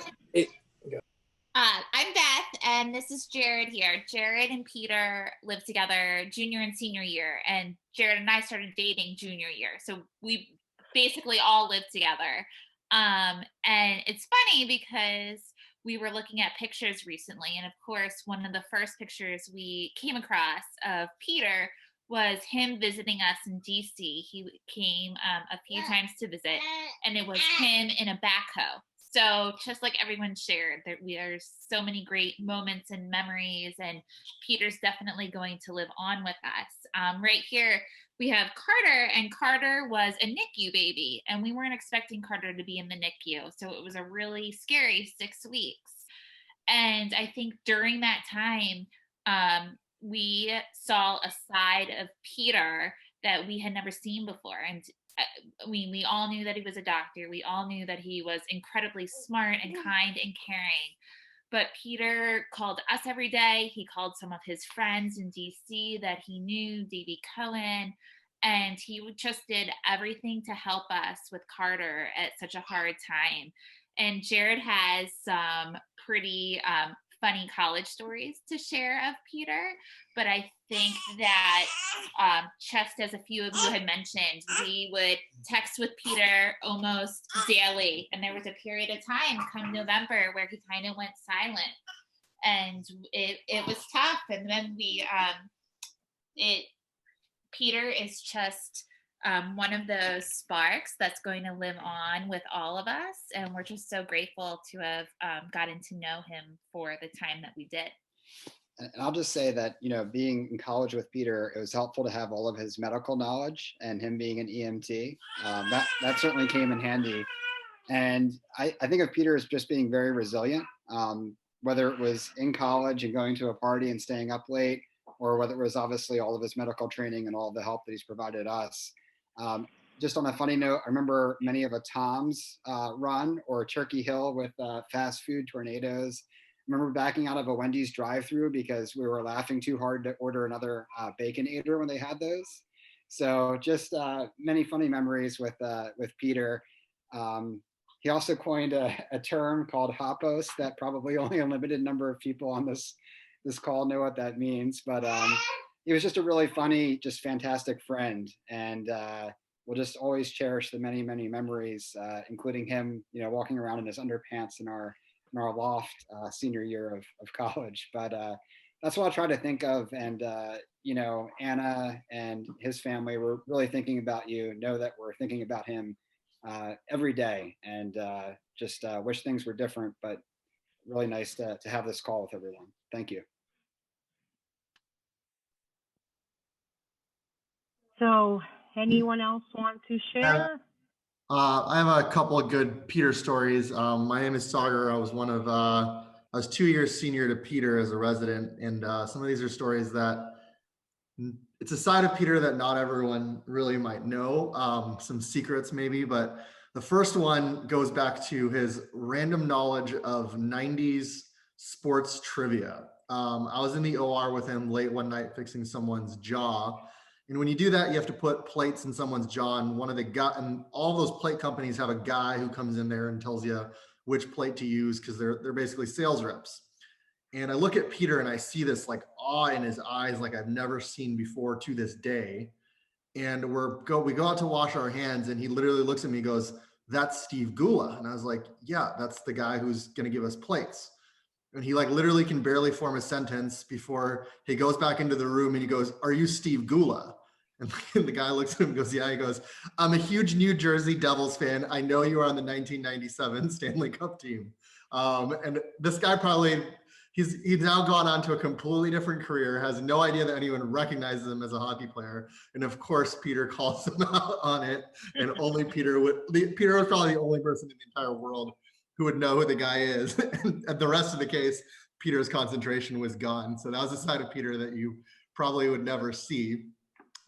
Speaker 6: I'm Beth, and this is Jared here. Jared and Peter lived together junior and senior year, and Jared and I started dating junior year. So we basically all lived together. And it's funny because we were looking at pictures recently, and of course, one of the first pictures we came across of Peter was him visiting us in DC. He came a few times to visit, and it was him in a backhoe. So just like everyone shared, there's so many great moments and memories, and Peter's definitely going to live on with us. Right here, we have Carter, and Carter was a NICU baby, and we weren't expecting Carter to be in the NICU. So it was a really scary 6 weeks. And I think during that time, we saw a side of Peter that we had never seen before. And we all knew that he was a doctor. We all knew that he was incredibly smart and kind and caring. But Peter called us every day. He called some of his friends in DC that he knew, Davey Cohen, and he just did everything to help us with Carter at such a hard time. And Jared has some pretty funny college stories to share of Peter, but I think that just as a few of you had mentioned, we would text with Peter almost daily, and there was a period of time come November where he kind of went silent, and it was tough. And then Peter is just one of those sparks that's going to live on with all of us. And we're just so grateful to have gotten to know him for the time that we did.
Speaker 9: And I'll just say that, being in college with Peter, it was helpful to have all of his medical knowledge, and him being an EMT. That certainly came in handy. And I think of Peter as just being very resilient, whether it was in college and going to a party and staying up late, or whether it was obviously all of his medical training and all the help that he's provided us. Just on a funny note, I remember many of a Tom's run or Turkey Hill with fast food tornadoes. I remember backing out of a Wendy's drive-through because we were laughing too hard to order another Baconator when they had those. So just many funny memories with Peter. He also coined a term called hopos that probably only a limited number of people on this call know what that means, but he was just a really funny, just fantastic friend, and we'll just always cherish the many, many memories, including him, walking around in his underpants in our loft senior year of college. But that's what I'll try to think of, and Anna and his family, we're really thinking about you. Know that we're thinking about him every day, and just wish things were different, but really nice to have this call with everyone. Thank you.
Speaker 4: So, anyone else want to share?
Speaker 23: I have a couple of good Peter stories. My name is Sagar. I was 2 years senior to Peter as a resident, and some of these are stories that it's a side of Peter that not everyone really might know, some secrets maybe, but the first one goes back to his random knowledge of 90s sports trivia. I was in the OR with him late one night fixing someone's jaw. And when you do that, you have to put plates in someone's jaw. And all those plate companies have a guy who comes in there and tells you which plate to use, because they're basically sales reps. And I look at Peter and I see this like awe in his eyes like I've never seen before to this day. And we go out to wash our hands, and he literally looks at me and goes, "That's Steve Gula." And I was like, "Yeah, that's the guy who's going to give us plates." And he like literally can barely form a sentence before he goes back into the room and he goes, "Are you Steve Gula?" And the guy looks at him and goes, "Yeah." He goes, "I'm a huge New Jersey Devils fan. I know you were on the 1997 Stanley Cup team." And this guy he's now gone on to a completely different career, has no idea that anyone recognizes him as a hockey player. And of course, Peter calls him out on it. And only Peter was probably the only person in the entire world who would know who the guy is. And the rest of the case, Peter's concentration was gone. So that was a side of Peter that you probably would never see.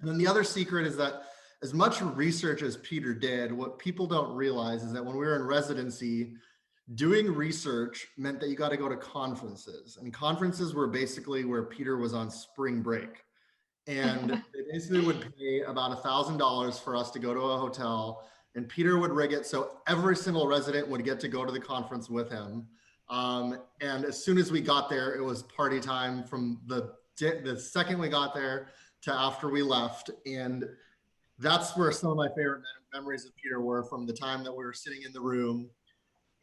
Speaker 23: And then the other secret is that as much research as Peter did, what people don't realize is that when we were in residency, doing research meant that you got to go to conferences, and conferences were basically where Peter was on spring break. And they basically would pay about $1,000 for us to go to a hotel, and Peter would rig it so every single resident would get to go to the conference with him. And as soon as we got there, it was party time from the second we got there to after we left. And that's where some of my favorite memories of Peter were, from the time that we were sitting in the room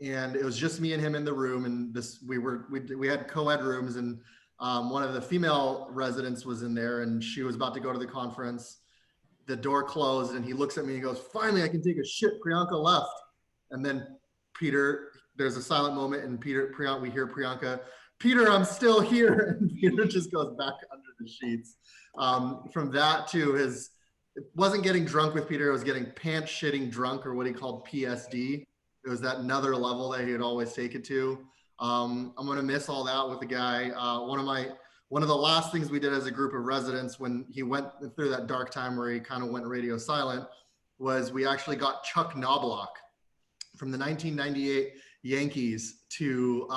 Speaker 23: and it was just me and him in the room. And we had co-ed rooms, and one of the female residents was in there and she was about to go to the conference. The door closed and he looks at me and goes, "Finally, I can take a shit. Priyanka left." And then Peter, there's a silent moment, and we hear Priyanka, "Peter, I'm still here." And Peter just goes back under the sheets. From that to it wasn't getting drunk with Peter, it was getting pants shitting drunk, or what he called PSD. It was that another level that he'd always take it to. I'm gonna miss all that with the guy. One of the last things we did as a group of residents when he went through that dark time where he kind of went radio silent was we actually got Chuck Knobloch from the 1998 Yankees to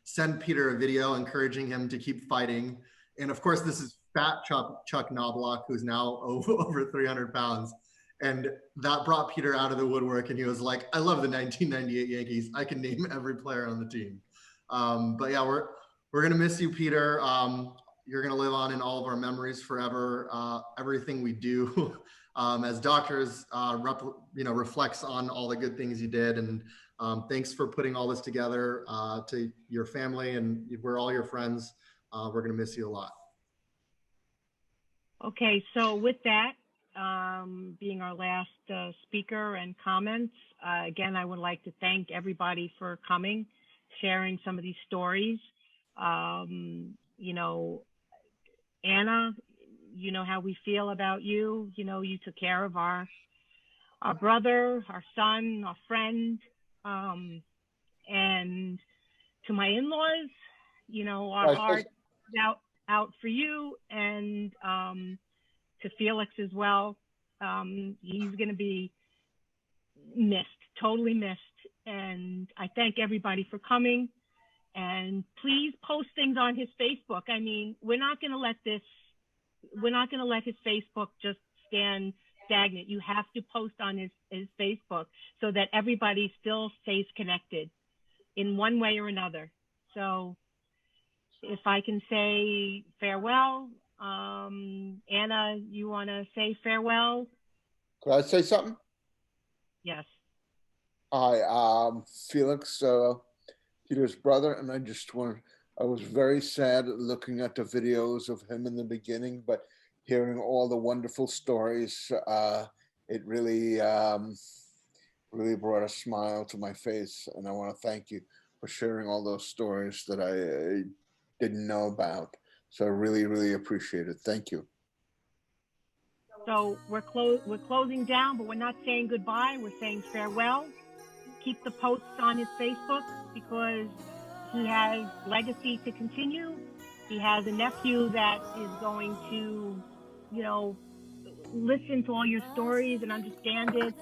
Speaker 23: send Peter a video encouraging him to keep fighting. And of course, this is fat Chuck Knobloch, who's now over 300 pounds. And that brought Peter out of the woodwork, and he was like, "I love the 1998 Yankees. I can name every player on the team." But yeah, we're gonna miss you, Peter. You're gonna live on in all of our memories forever. Everything we do as doctors, reflects on all the good things you did. And thanks for putting all this together. To your family, and we're all your friends. We're gonna miss you a lot.
Speaker 4: Okay, so with that, being our last speaker and comments, again, I would like to thank everybody for coming, sharing some of these stories. Anna, you know how we feel about you. You took care of our brother, our son, our friend, and to my in-laws, our heart out for you, and to Felix as well. He's going to be missed, totally missed. And I thank everybody for coming. And please post things on his Facebook. I mean, we're not going to let his Facebook just stand stagnant. You have to post on his Facebook so that everybody still stays connected in one way or another. So if I can say farewell, Anna, you want to say farewell?
Speaker 13: Could I say something?
Speaker 4: Yes.
Speaker 13: Hi, Felix, Peter's brother, and I was very sad looking at the videos of him in the beginning, but hearing all the wonderful stories, it really, really brought a smile to my face. And I want to thank you for sharing all those stories that I didn't know about. So I really, really appreciate it. Thank you.
Speaker 4: So we're closing down, but we're not saying goodbye. We're saying farewell. Keep the posts on his Facebook because he has legacy to continue. He has a nephew that is going to, listen to all your stories and understand it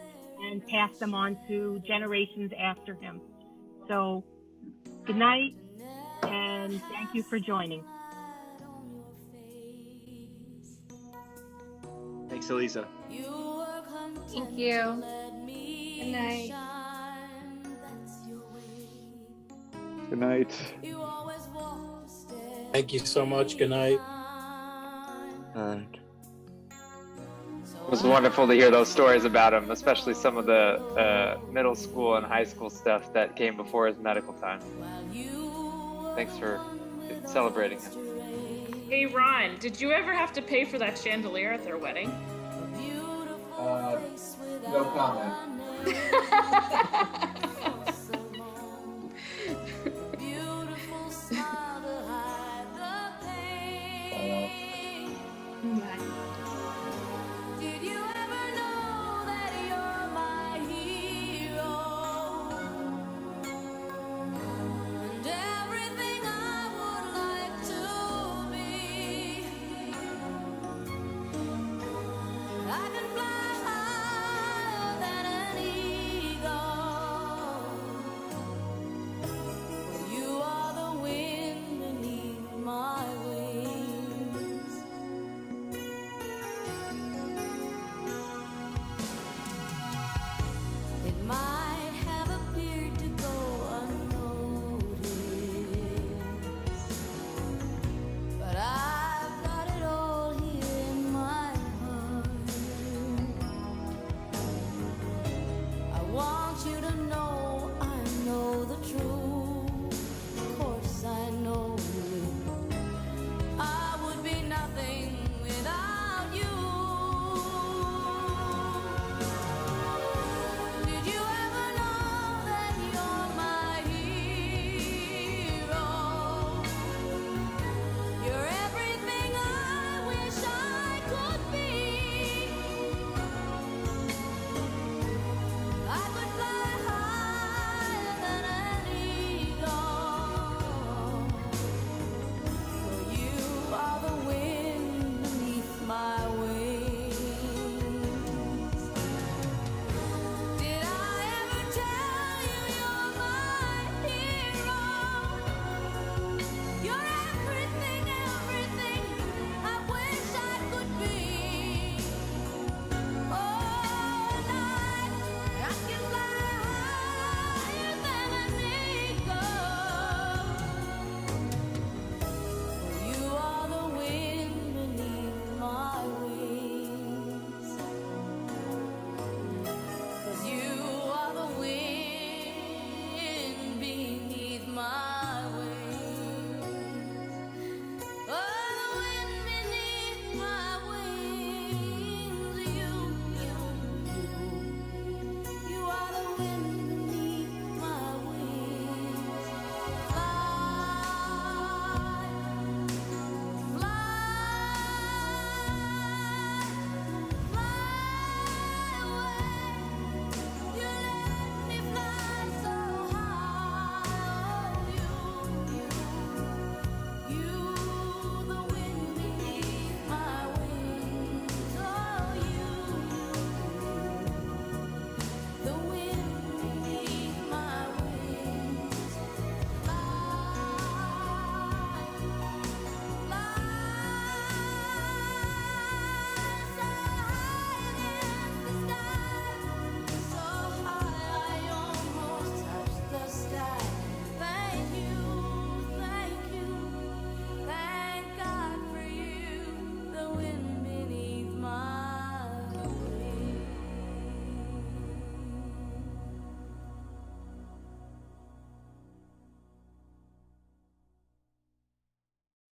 Speaker 4: and pass them on to generations after him. So good night, and thank you for joining.
Speaker 10: Thanks, Elisa.
Speaker 1: Thank you. Good night.
Speaker 14: Good night.
Speaker 8: Thank you so much. Good night.
Speaker 3: It was wonderful to hear those stories about him, especially some of the middle school and high school stuff that came before his medical time. Thanks for celebrating him.
Speaker 2: Hey, Ron, did you ever have to pay for that chandelier at their wedding?
Speaker 13: No comment.